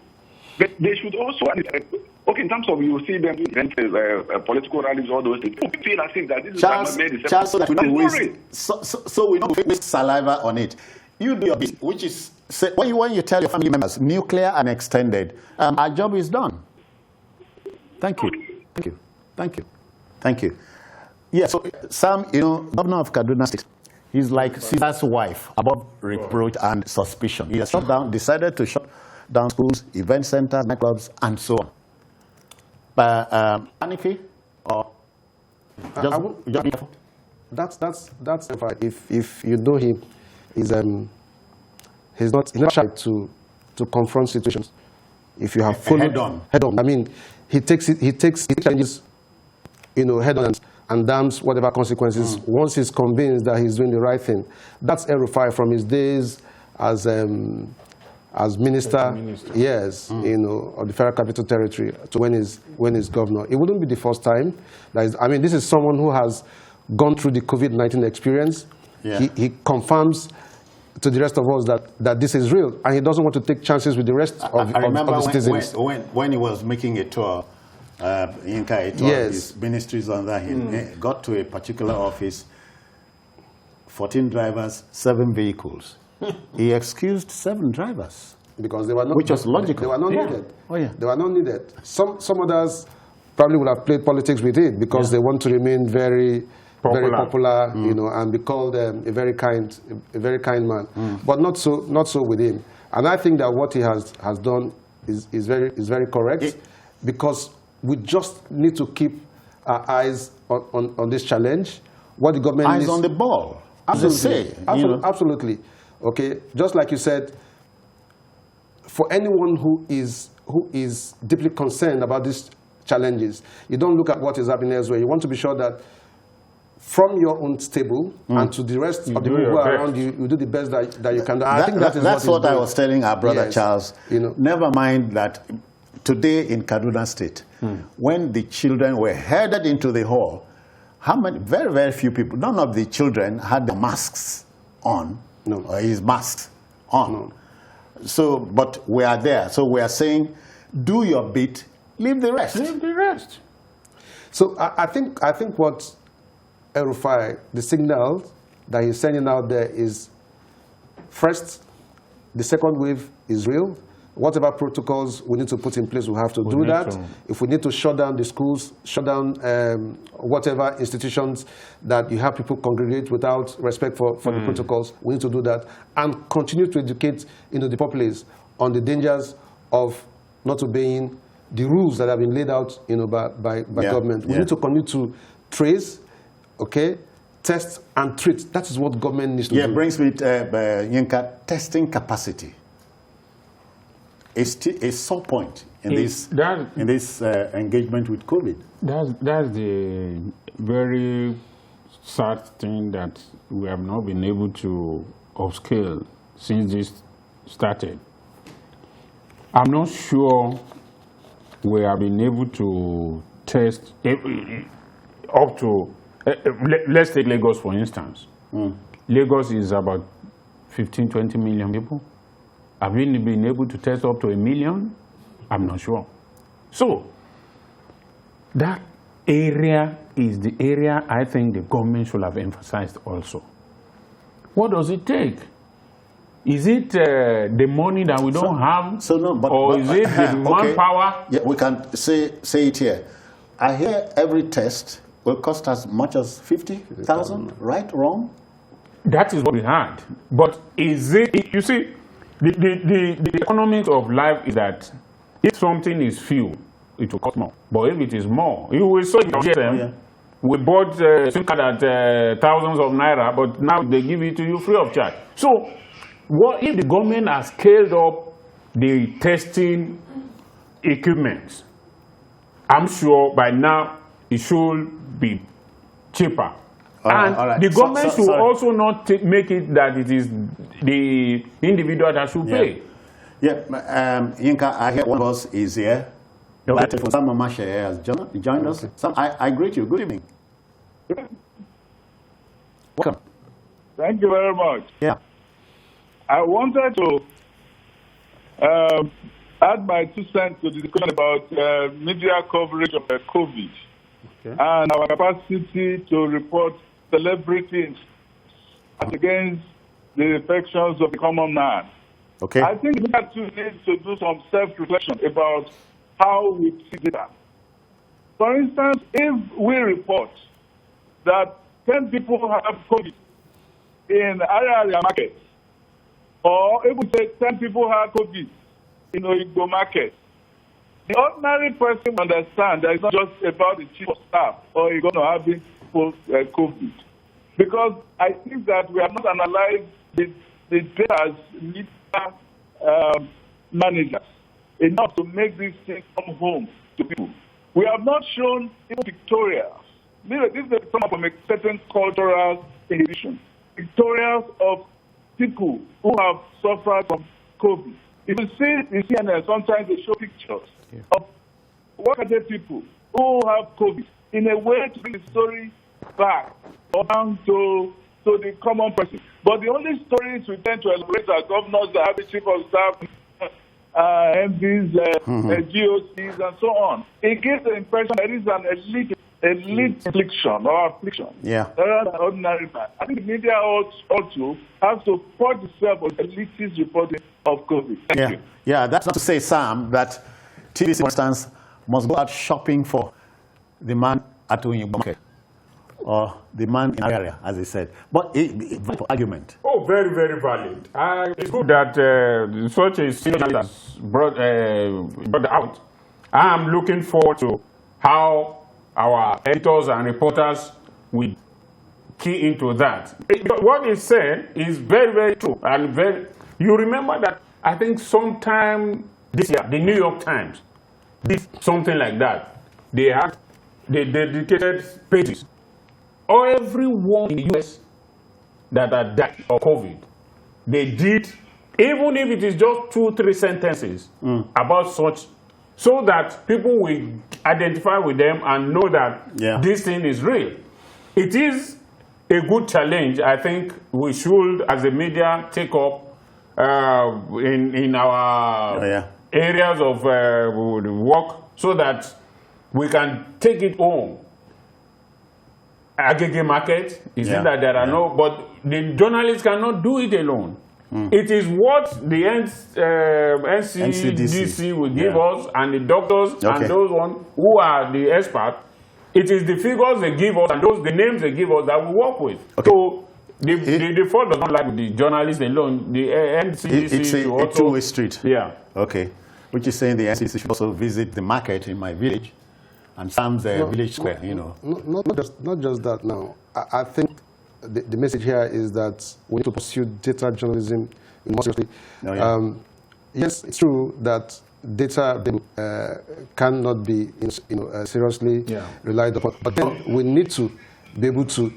But they should also, in terms of you see them political rallies, all those things. People feel as if that this is Charles, so that we don't waste saliva on it. You do your bit, which is when you tell your family members, nuclear and extended, our job is done. Thank you. Yeah, so Sam, Governor of Kaduna State, he's like Caesar's wife, above reproach and suspicion. He has decided to shut down schools, event centers, nightclubs, and so on. But Aniki, or just be careful. That's if you know him, he's not shy to confront situations. If you have followed head on. I mean, he takes challenges, head on and damns whatever consequences. Once he's convinced that he's doing the right thing, that's El-Rufai from his days as minister, yes, of the Federal Capital Territory to when he's governor. It wouldn't be the first time. This is someone who has gone through the COVID-19 experience. Yeah. He confirms to the rest of us that this is real, and he doesn't want to take chances with the rest of the citizens. When he was making a tour Yinka, it was his ministries under him. He got to a particular office, 14 drivers, 7 vehicles. He excused 7 drivers. Because they were not, which was logical. They were not needed. Oh, yeah. They were not needed. Some others probably would have played politics with it because they want to remain very popular, you know, and be called a very kind man. But not so with him. And I think that what he has done is very correct, because we just need to keep our eyes on this challenge. What the government eyes needs, on the ball, as they say. Absolutely. Okay, just like you said, for anyone who is deeply concerned about these challenges, you don't look at what is happening elsewhere. You want to be sure that from your own stable and to the rest of the people who are around you, you do the best that you can do. I think that's what I was telling our brother Charles. You know, never mind that today in Kaduna State, when the children were headed into the hall, how many? Very, very few people. None of the children had their masks on, or his masks on. No. So, but we are there. So we are saying, do your bit, leave the rest. Leave the rest. So I think what El-Rufai, the signal that he's sending out there is, first, the second wave is real. Whatever protocols we need to put in place, we have to do that. If we need to shut down the schools, shut down whatever institutions that you have people congregate without respect for the protocols, we need to do that. And continue to educate the populace on the dangers of not obeying the rules that have been laid out by government. We need to continue to trace, test and treat. That is what government needs to do. Yeah, brings me to Yinka, testing capacity. A sore point in this engagement with COVID. That's the very sad thing that we have not been able to upscale since this started. I'm not sure we have been able to test up to, let's take Lagos for instance. Lagos is about 15, 20 million people. Have we been able to test up to 1 million? I'm not sure. So, that area is the area I think the government should have emphasized also. What does it take? Is it the money that we don't have? Or is it the manpower? Yeah, we can say it here. I hear every test will cost as much as 50,000, right? Wrong? That is what we had. But is it, you see, the economics of life is that if something is few, it will cost more. But if it is more, you will say, we bought SIM card at thousands of naira, but now they give it to you free of charge. So, what if the government has scaled up the testing equipment? I'm sure by now it should be cheaper. The government should also not make it that it is the individual that should pay. Yinka, I hear one of us is here. Sam Mamashe has joined us. Sam, I greet you. Good evening. Welcome. Thank you very much. Yeah. I wanted to add my 2 cents to the discussion about media coverage of COVID and our capacity to report celebrities against the infections of the common man. I think we have to need to do some self-reflection about how we see that. For instance, if we report that 10 people have COVID in area market, or if we say 10 people have COVID in Oigbo market, the ordinary person understands that it's not just about the chief of staff or you're going to have it post-COVID. Because I think that we have not analyzed the data as media managers enough to make these things come home to people. We have not shown even pictorials. This is someone from a certain cultural inhibition. Pictorials of people who have suffered from COVID. If you see in CNN, sometimes they show pictures of workaday people who have COVID in a way to bring the story back or down to the common person. But the only stories we tend to elaborate are governors that have the chief of staff MPs, GOCs, and so on. It gives the impression there is an elite affliction or affliction rather than ordinary man. I think the media also has to put itself on elitist reporting of COVID. Thank you. Yeah, that's not to say, Sam, that TVC, for instance, must go out shopping for the man at the market or the man in our area, as they said. But it's valid argument. Oh, very, very valid. It's good that such a senior has brought out. I am looking forward to how our editors and reporters will key into that. What is said is very, very true. And you remember that I think sometime this year, the New York Times did something like that. They dedicated pages. Everyone in the US that had died of COVID, they did, even if it is just 2-3 sentences about such, so that people will identify with them and know that this thing is real. It is a good challenge. I think we should, as a media, take up in our areas of work, so that we can take it home. Agege market is it that there are no, but the journalists cannot do it alone. It is what the NCDC will give us, and the doctors and those ones who are the experts. It is the figures they give us and the names they give us that we work with. So the fault does not lie with the journalists alone. The NCDC it's a two-way street. Yeah. Okay. Which is saying the NCDC should also visit the market in my village and Sam's village square, you know. Not just that now. I think the message here is that we need to pursue data journalism more seriously. Yes, it's true that data cannot be seriously relied upon, but then we need to be able to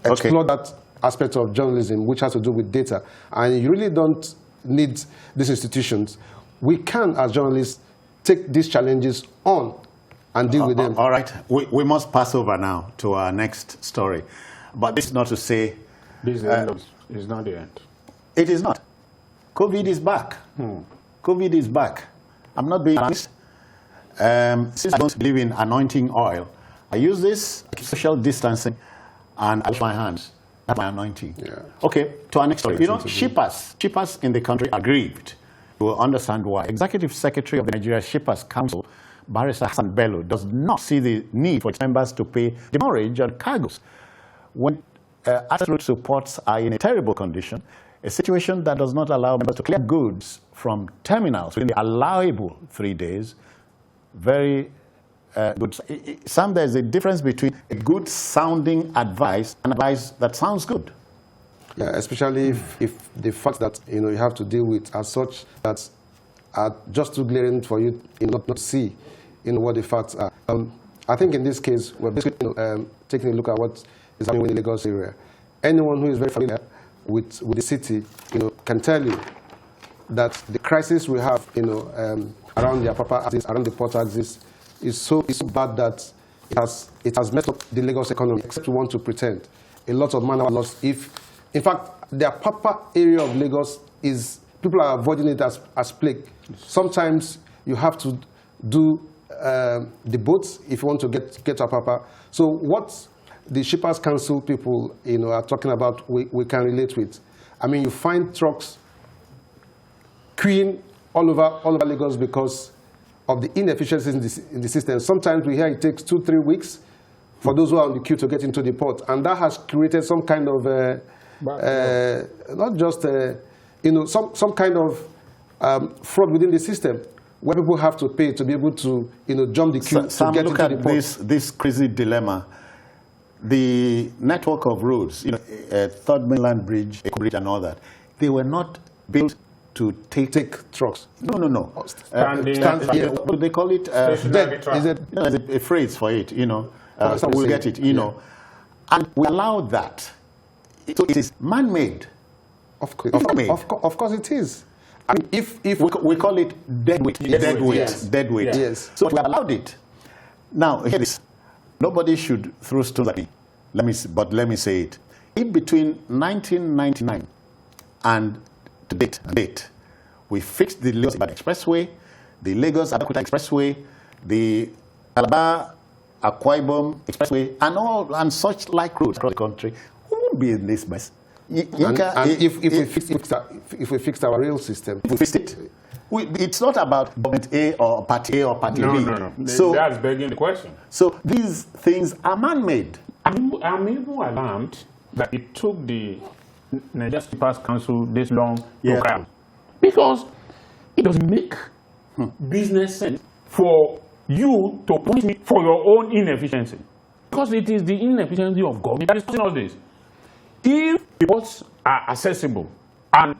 explore that aspect of journalism which has to do with data. And you really don't need these institutions. We can, as journalists, take these challenges on and deal with them. All right, we must pass over now to our next story. But this is not to say... This is not the end. It is not. COVID is back. COVID is back. I'm not being honest. Since I don't believe in anointing oil, I use this social distancing and I wash my hands. That's my anointing. Okay, to our next story. You know, shippers in the country are grieved. You will understand why. Executive Secretary of the Nigeria Shippers Council, Barrister Hassan Bello, does not see the need for its members to pay demurrage on cargoes when absolute supports are in a terrible condition, a situation that does not allow members to clear goods from terminals within the allowable 3 days. Very good. Sam, there's a difference between a good sounding advice and advice that sounds good. Yeah, especially if the fact that you have to deal with are such that are just too glaring for you not to see what the facts are. I think in this case we're basically taking a look at what is happening in the Lagos area. Anyone who is very familiar with the city, can tell you that the crisis we have, around the Apapa axis, around the port axis, is so bad that it has messed up the Lagos economy. Except we want to pretend, a lot of man are lost. In fact, the Apapa area of Lagos is, people are avoiding it as plague. Sometimes you have to do the boats if you want to get to Apapa. So what the Shippers Council people, are talking about, we can relate with. I mean, you find trucks queuing all over Lagos because of the inefficiencies in the system. Sometimes we hear it takes 2-3 weeks for those who are on the queue to get into the port, and that has created some kind of not just some kind of fraud within the system, where people have to pay to be able to jump the queue to get into the port. This crazy dilemma. The network of roads, Third Mainland Bridge, Eco Bridge, and all that, they were not built to take trucks. No. What do they call it? There's a phrase for it. We'll get it. And we allowed that. So it is man-made. Of course, it is. I mean, if we call it dead weight. Dead weight. Yes. So we allowed it. Now hear this. Nobody should throw stones at me. Let me say it. If between 1999 and to date, We fixed the Lagos-Ibadan Expressway, the Lagos-Abeokuta Expressway, the Calabar-Akwa Ibom Expressway, and such like roads across the country. We won't be in this mess. If we fixed our rail system, if we fixed it, it's not about government A or party B. No. So that's begging the question. So these things are man-made. I'm even alarmed that it took the Nigeria Sleepers Council this long to come, because it doesn't make business sense for you to punish me for your own inefficiency, because it is the inefficiency of government that is causing all this. If reports are accessible and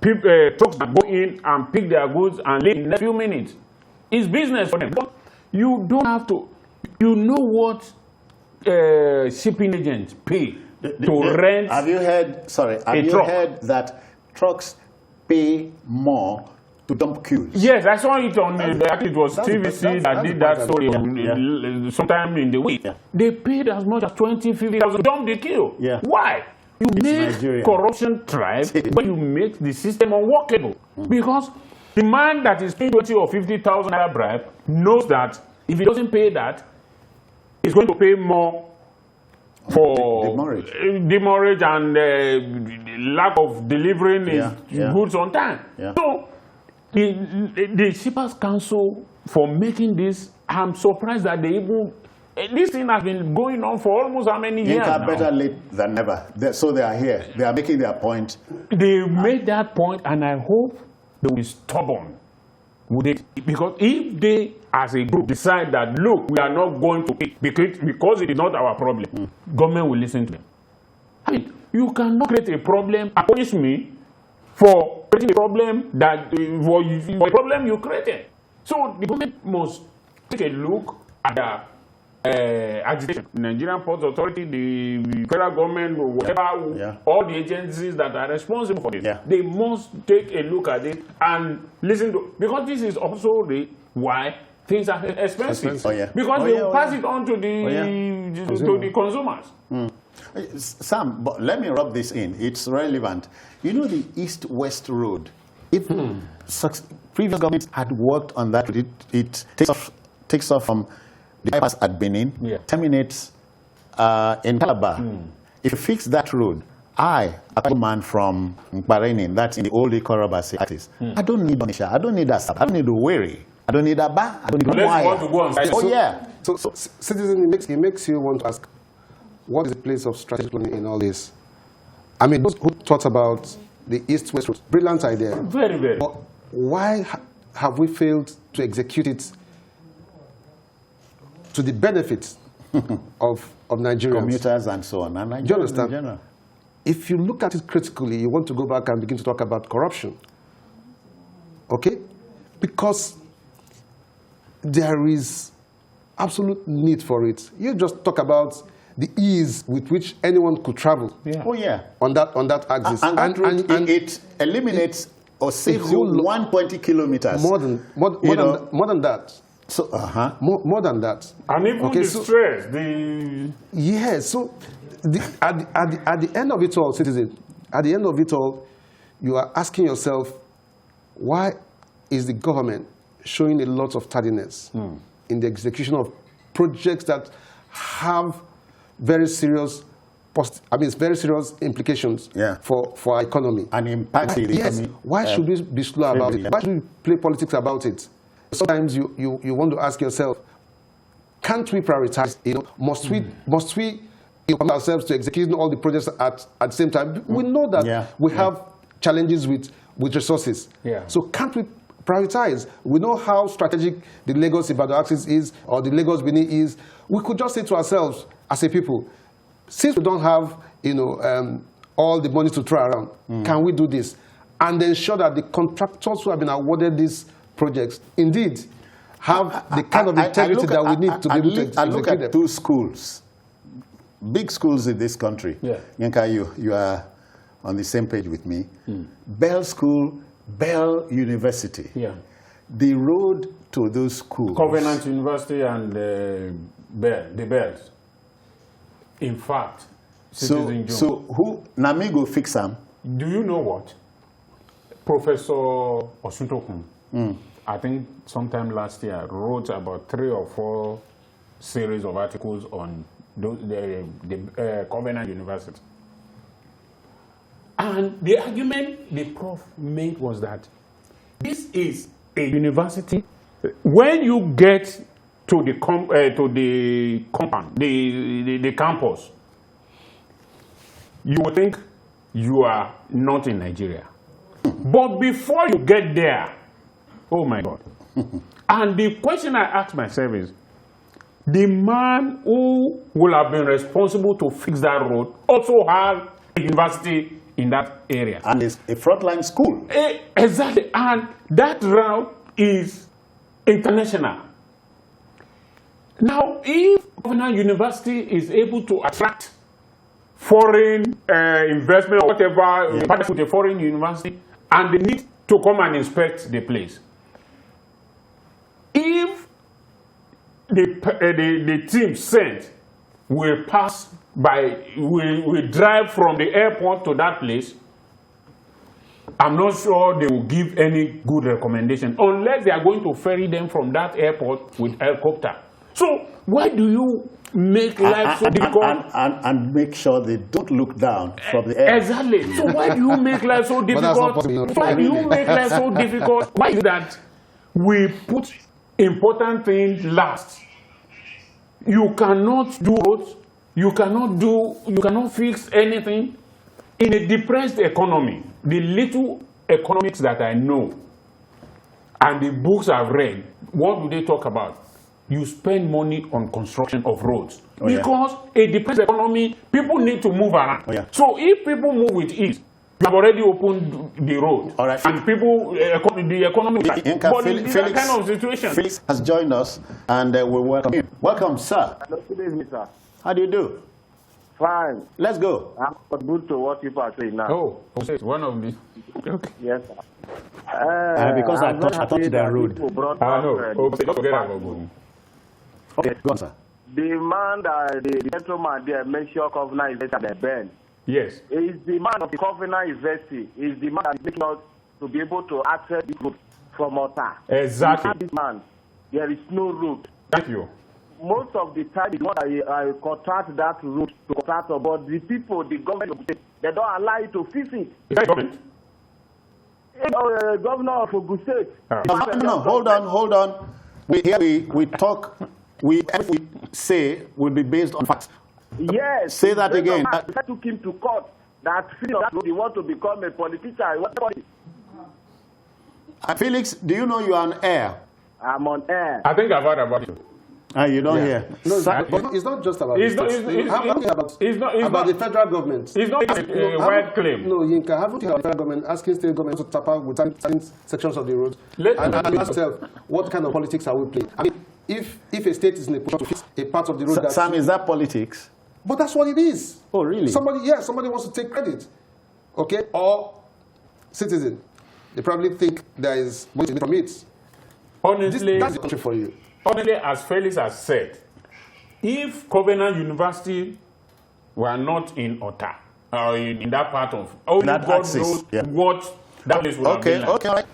trucks that go in and pick their goods and leave in a few minutes, it's business for them. But you don't have to. You know what shipping agents pay to rent. Have you heard? Sorry, have you heard that trucks pay more to dump queues? Yes, I saw it on. Actually, it was TVC that did that story sometime in the week. Yeah. They paid as much as 20,000-50,000 to dump the queue. Yeah. Why? You make Nigeria corruption thrive when you make the system unworkable. Because the man that is paying 20 or 50,000 naira bribe knows that if he doesn't pay that, he's going to pay more for demurrage and lack of delivering his goods on time. Yeah. So the Shippers Council, for making this, I'm surprised that they even. This thing has been going on for almost how many years now? Better late than never. So they are here. They are making their point. They made that point, and I hope they will be stubborn with it. Because if they, as a group, decide that, look, we are not going to pay because it is not our problem, government will listen to them. I mean, you cannot create a problem and punish me for creating a problem for a problem you created. So the government must take a look at the agitation. The Nigerian Ports Authority, the federal government, or whatever, all the agencies that are responsible for this, they must take a look at it and listen to, because this is also why things are expensive. Because they will pass it on to the consumers. Sam, but let me rub this in. It's relevant. You know the East-West Road. If previous governments had worked on that, it takes off from the bypass at Benin, terminates in Calabar. If you fix that road, a man from Bahrain, that's in the old Ikorobasi axis, I don't need Onisha, I don't need that stuff, I don't need Owerri, I don't need Aba, I don't need Umuahia. So citizen, it makes you want to ask, what is the place of strategic planning in all this? I mean, those who thought about the East-West road, brilliant idea. Very, very. But why have we failed to execute it to the benefit of Nigerians? Commuters and so on. And do you understand? If you look at it critically, you want to go back and begin to talk about corruption. Okay? Because there is absolute need for it. You just talk about the ease with which anyone could travel. On that axis. And it eliminates or saves you 120 kilometers. More than that. So more than that. And even the stress. So at the end of it all, citizen, at the end of it all, you are asking yourself, why is the government showing a lot of tardiness in the execution of projects that have very serious implications for our economy and impact the economy? Why should we be slow about it? Why should we play politics about it? Sometimes you want to ask yourself, can't we prioritize? Must we commit ourselves to executing all the projects at the same time? We know that we have challenges with resources. So can't we prioritize? We know how strategic the Lagos-Ibadan axis is, or the Lagos-Benin is. We could just say to ourselves as a people, since we don't have all the money to throw around, can we do this? And ensure that the contractors who have been awarded these projects indeed have the kind of integrity that we need to be able to execute them. I look at two schools, big schools in this country. Yanka, you are on the same page with me. Bell School, Bell University. The road to those schools. Covenant University and the Bells. In fact, so who Namigo fix them? Do you know what? Professor Osuntokun, I think sometime last year, wrote about 3 or 4 series of articles on the Covenant University. And the argument the prof made was that this is a university. When you get to the compound, the campus, you will think you are not in Nigeria. But before you get there, oh my God. And the question I ask myself is, the man who will have been responsible to fix that road also has a university in that area. And it's a frontline school. Exactly. And that route is international. Now, if Governor University is able to attract foreign investment or whatever, partnership with a foreign university, and they need to come and inspect the place, if the team sent will pass by, will drive from the airport to that place, I'm not sure they will give any good recommendation unless they are going to ferry them from that airport with helicopter. So why do you make life so difficult? And make sure they don't look down from the air. Exactly. So why do you make life so difficult? Why do you make life so difficult? Why is that we put important things last? You cannot do roads. You cannot fix anything. In a depressed economy, the little economics that I know and the books I've read, what do they talk about? You spend money on construction of roads. Because a depressed economy, people need to move around. So if people move with ease, you have already opened the road. All right. And people, the economy, but in that kind of situation. Felix has joined us, and we welcome him. Welcome, sir. Good evening, sir. How do you do? Fine. Let's go. I'm good to what people are saying now. Oh, it's one of the. Okay. Yes, sir. Because I thought they're rude. I know. Okay, don't forget about going. Okay, go on, sir. The man that the gentleman there mentioned Covenant University at the bend. Yes. Is the man of the Covenant University. Is the man that is making us to be able to access the road from Ota. Exactly. This man, there is no road. Thank you. Most of the time, the one that I contract that route to contract about the people, the government, they don't allow you to fix it. Is that government? Governor of Ogun State. No, hold on. We talk. Everything we say will be based on facts. Yes. Say that again. I took him to court. That he want to become a politician. Felix, do you know you are on air? I'm on air. I think I've heard about it. You don't hear. No, but it's not just about about the federal government. It's not a wide claim. No, Yinka, haven't you heard the federal government asking state government to tap out with certain sections of the road? And ask yourself, what kind of politics are we playing? I mean, if a state is in a position to fix a part of the road, Sam, is that politics? But that's what it is. Oh, really? Somebody wants to take credit, okay? Or citizen, they probably think there is going to be from it. Honestly, that's the country for you. Honestly, as Felix has said, if Covenant University were not in Ota, or in that part of, only God knows what that place would have been like. Okay, all right.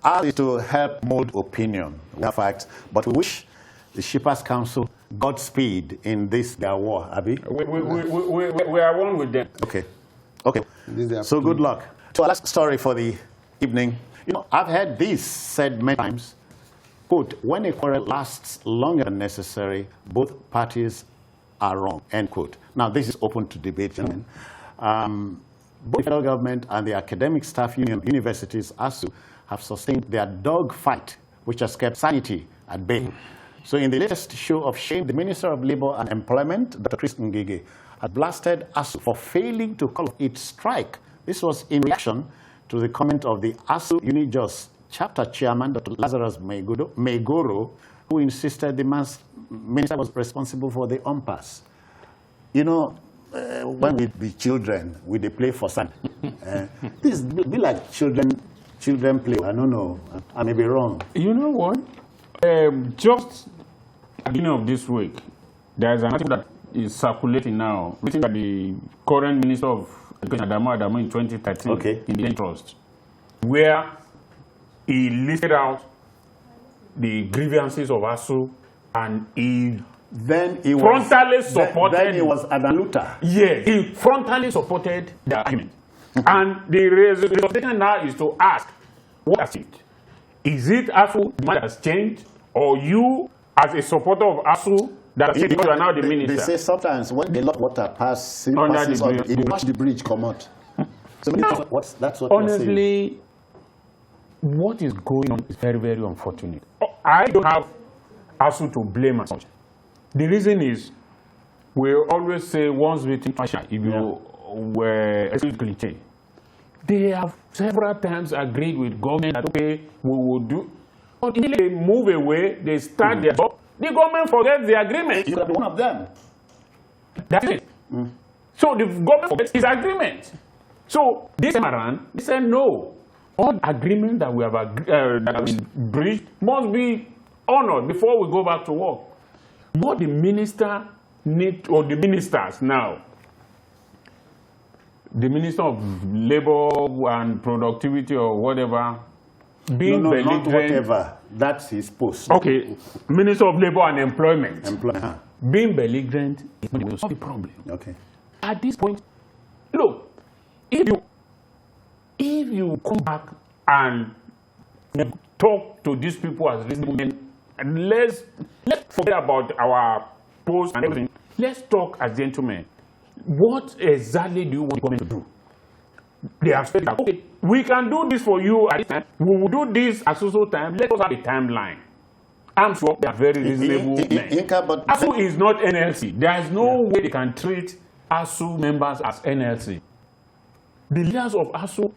Ours is to help mold opinion, we have facts, but we wish the Shippers Council Godspeed in this their war, Abi. We are one with them. Okay. So good luck. So our last story for the evening. You know, I've heard this said many times. Quote, when a quarrel lasts longer than necessary, both parties are wrong, end quote. Now, this is open to debate, gentlemen. Both the federal government and the academic staff union universities, ASU, have sustained their dog fight, which has kept sanity at bay. So in the latest show of shame, the Minister of Labour and Employment, Dr. Chris Ngige, had blasted ASU for failing to call its strike. This was in reaction to the comment of the ASU Unijust chapter chairman, Dr. Lazarus Megoro, who insisted the minister was responsible for the impasse. You know, when we be children, we play for sand. This be like children play. I don't know. I may be wrong. You know what? Just at the beginning of this week, there's an article that is circulating now, written by the current Minister of Education, Adamu in 2013, in the Trust. where he listed out the grievances of ASU, and he frontally supported. Then he was Adaluta. Yes, he frontally supported the argument. And the resolution now is to ask, what is it? Is it ASU that has changed, or you, as a supporter of ASU, that has changed because you are now the minister? They say sometimes when a lot of water passes it wash the bridge come out. So that's what honestly, what is going on is very, very unfortunate. I don't have ASU to blame as much. The reason is, we always say once waiting partial, if you were exclusively, they have several times agreed with government that, okay, we will do. But if they move away, they start their job, the government forgets the agreement. You could be one of them. That's it. So the government forgets his agreement. So this time around, they said no. All agreement that we have that have been breached must be honored before we go back to work. What the minister need, or the ministers now, the Minister of Labor and Productivity or whatever, being not whatever. That's his post. Okay, Minister of Labor and Employment. Being belligerent is not the problem. Okay. At this point, look, if you come back and talk to these people as reasonable men, and let's forget about our post and everything. Let's talk as gentlemen. What exactly do you want the government to do? They have said that, okay, we can do this for you at this time. We will do this at so time. Let us have a timeline. I'm sure they are very reasonable men. ASU is not NLC. There is no way they can treat ASU members as NLC. The leaders of ASU,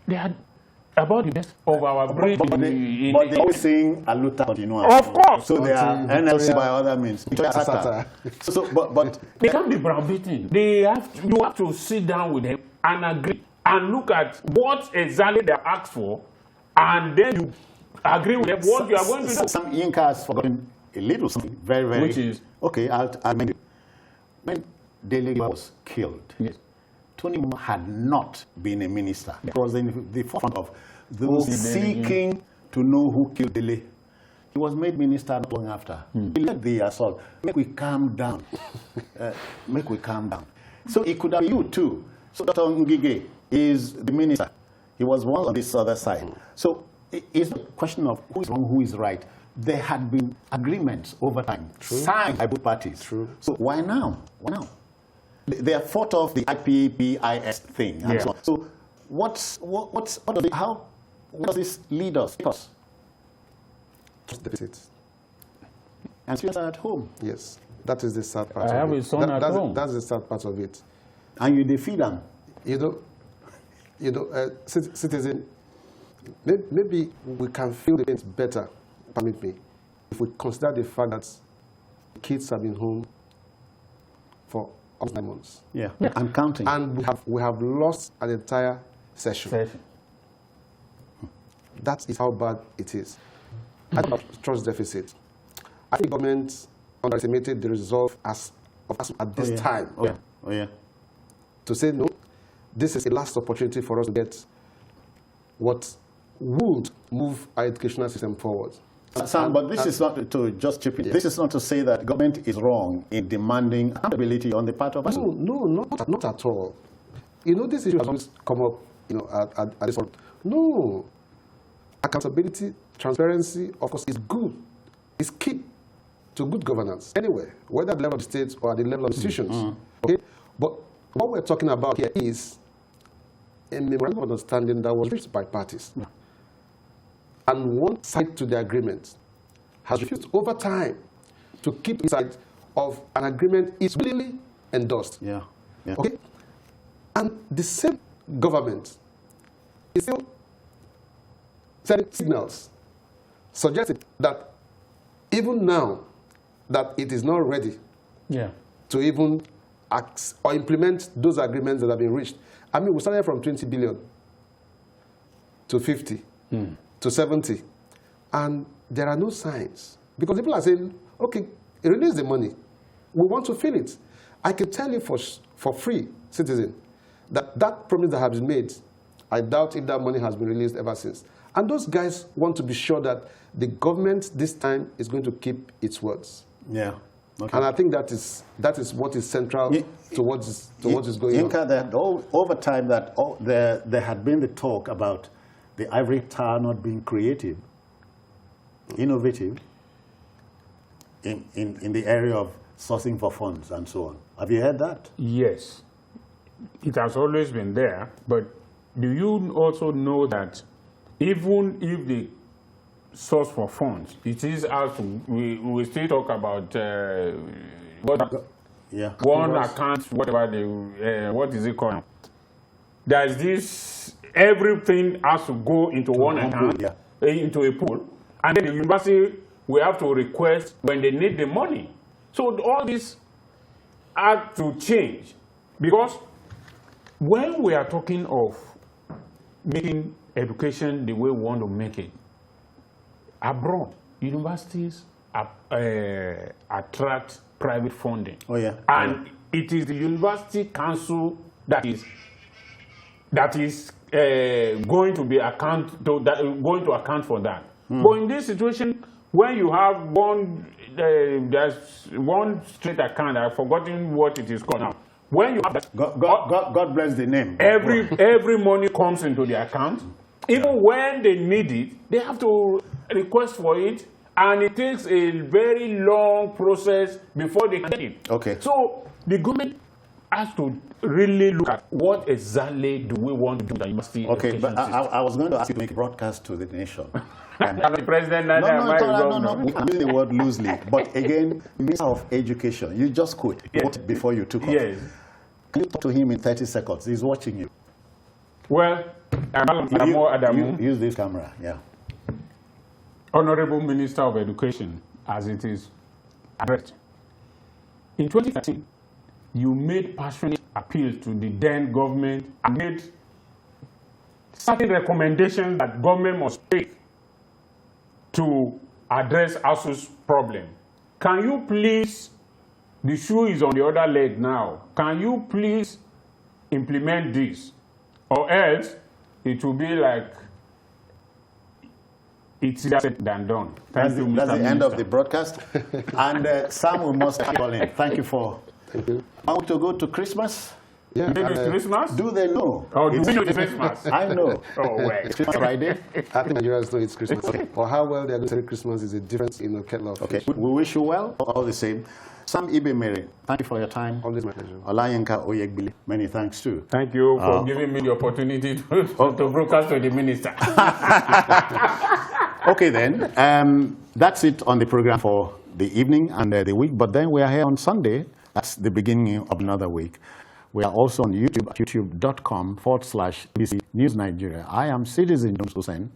they are about the best of our brain. But they're always saying Aluta continuous. Of course. So they are NLC by other means. But they can't be browbeaten. You have to sit down with them and agree and look at what exactly they asked for, and then you agree with them what you are going to do. Some Inca has forgotten a little something very, very. Which is? Okay, I'll make it. When Delegate was killed, yes, Tony Moore had not been a minister. He was in the forefront of those seeking to know who killed Dele. He was made minister not long after. He led the assault. Make we calm down. Make we calm down. So it could have been you too. So Dr. Ngige is the minister. He was one on this other side. So it's not a question of who is wrong, who is right. There had been agreements over time, signed by both parties. So why now? Why now? They have fought off the IPPIS thing and so on. So how does this lead us? Trust deficit. And students are at home. Yes, that is the sad part. I have a son at home. That's the sad part of it. And you defeat them. Citizen, maybe we can feel the pain better, permit me, if we consider the fact that kids have been home for almost 9 months. Yeah, I'm counting. And we have lost an entire session. That is how bad it is. I don't have trust deficit. I think government underestimated the resolve at this time. To say, no, this is a last opportunity for us to get what would move our educational system forward. Sam, but this is not to just chip in. Yes. This is not to say that government is wrong in demanding accountability on the part of us. No, not at all. This issue has always come up, at this point. No. Accountability, transparency, of course, is good. It's key to good governance anywhere, whether at the level of the states or at the level of institutions. Okay? But what we're talking about here is a memorandum of understanding that was reached by parties. And one side to the agreement has refused over time to keep inside of an agreement is willingly endorsed. Okay? And the same government is still sending signals suggesting that even now that it is not ready to even act or implement those agreements that have been reached. I mean, we started from 20 billion to 50 to 70, and there are no signs. Because people are saying, okay, release the money. We want to feel it. I can tell you for free, citizen, that promise that has been made I doubt if that money has been released ever since. And those guys want to be sure that the government this time is going to keep its words. Yeah. Okay. And I think that is what is central to what is going on. That over time that there had been the talk about the ivory tower not being creative, innovative in the area of sourcing for funds and so on. Have you heard that? Yes. It has always been there, but do you also know that even if the source for funds, it is as we still talk about one account, whatever what is it called? There is this, everything has to go into one account, into a pool, and then the university will have to request when they need the money. So all this had to change, because when we are talking of making education the way we want to make it, abroad, universities attract private funding. Oh yeah. And it is the university council that is going to account for that. But in this situation, when you have there's one straight account, I've forgotten what it is called now. When you have that, God bless the name. Every money comes into the account. Even when they need it, they have to request for it, and it takes a very long process before they get it. Okay. So the government has to really look at what exactly do we want to do with the university. Okay, but I was going to ask you to make a broadcast to the nation. I'm the president. No. I'm using the word loosely. But again, Minister of Education, you just quote before you took off. Yes. Can you talk to him in 30 seconds? He's watching you. Well, Adamu, use this camera, yeah. Honorable Minister of Education, as it is addressed. In 2013, you made passionate appeal to the then government and made certain recommendations that government must take to address ASU's problem. Can you please, the shoe is on the other leg now, can you please implement this? Or else, it will be like it's easier said than done. That's the end of the broadcast. And Sam, we must call in. Thank you for... I want to go to Christmas. Yeah. Christmas? Do they know? Oh, do we know it's Christmas? I know. Oh, wait. It's Christmas Friday. I think Nigerians know it's Christmas. Okay. Or how well they are going to celebrate Christmas is a difference in the kettle of fish. We wish you well, all the same. Sam Ibe Mary, thank you for your time. Always my pleasure. Olayenka Oyegbili, many thanks too. Thank you for giving me the opportunity to broadcast to the minister. Okay then, that's it on the program for the evening and the week. But then we are here on Sunday. That's the beginning of another week. We are also on YouTube at youtube.com/BBC News Nigeria. I am Citizen Jones Hussein.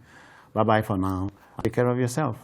Bye-bye for now. Take care of yourself.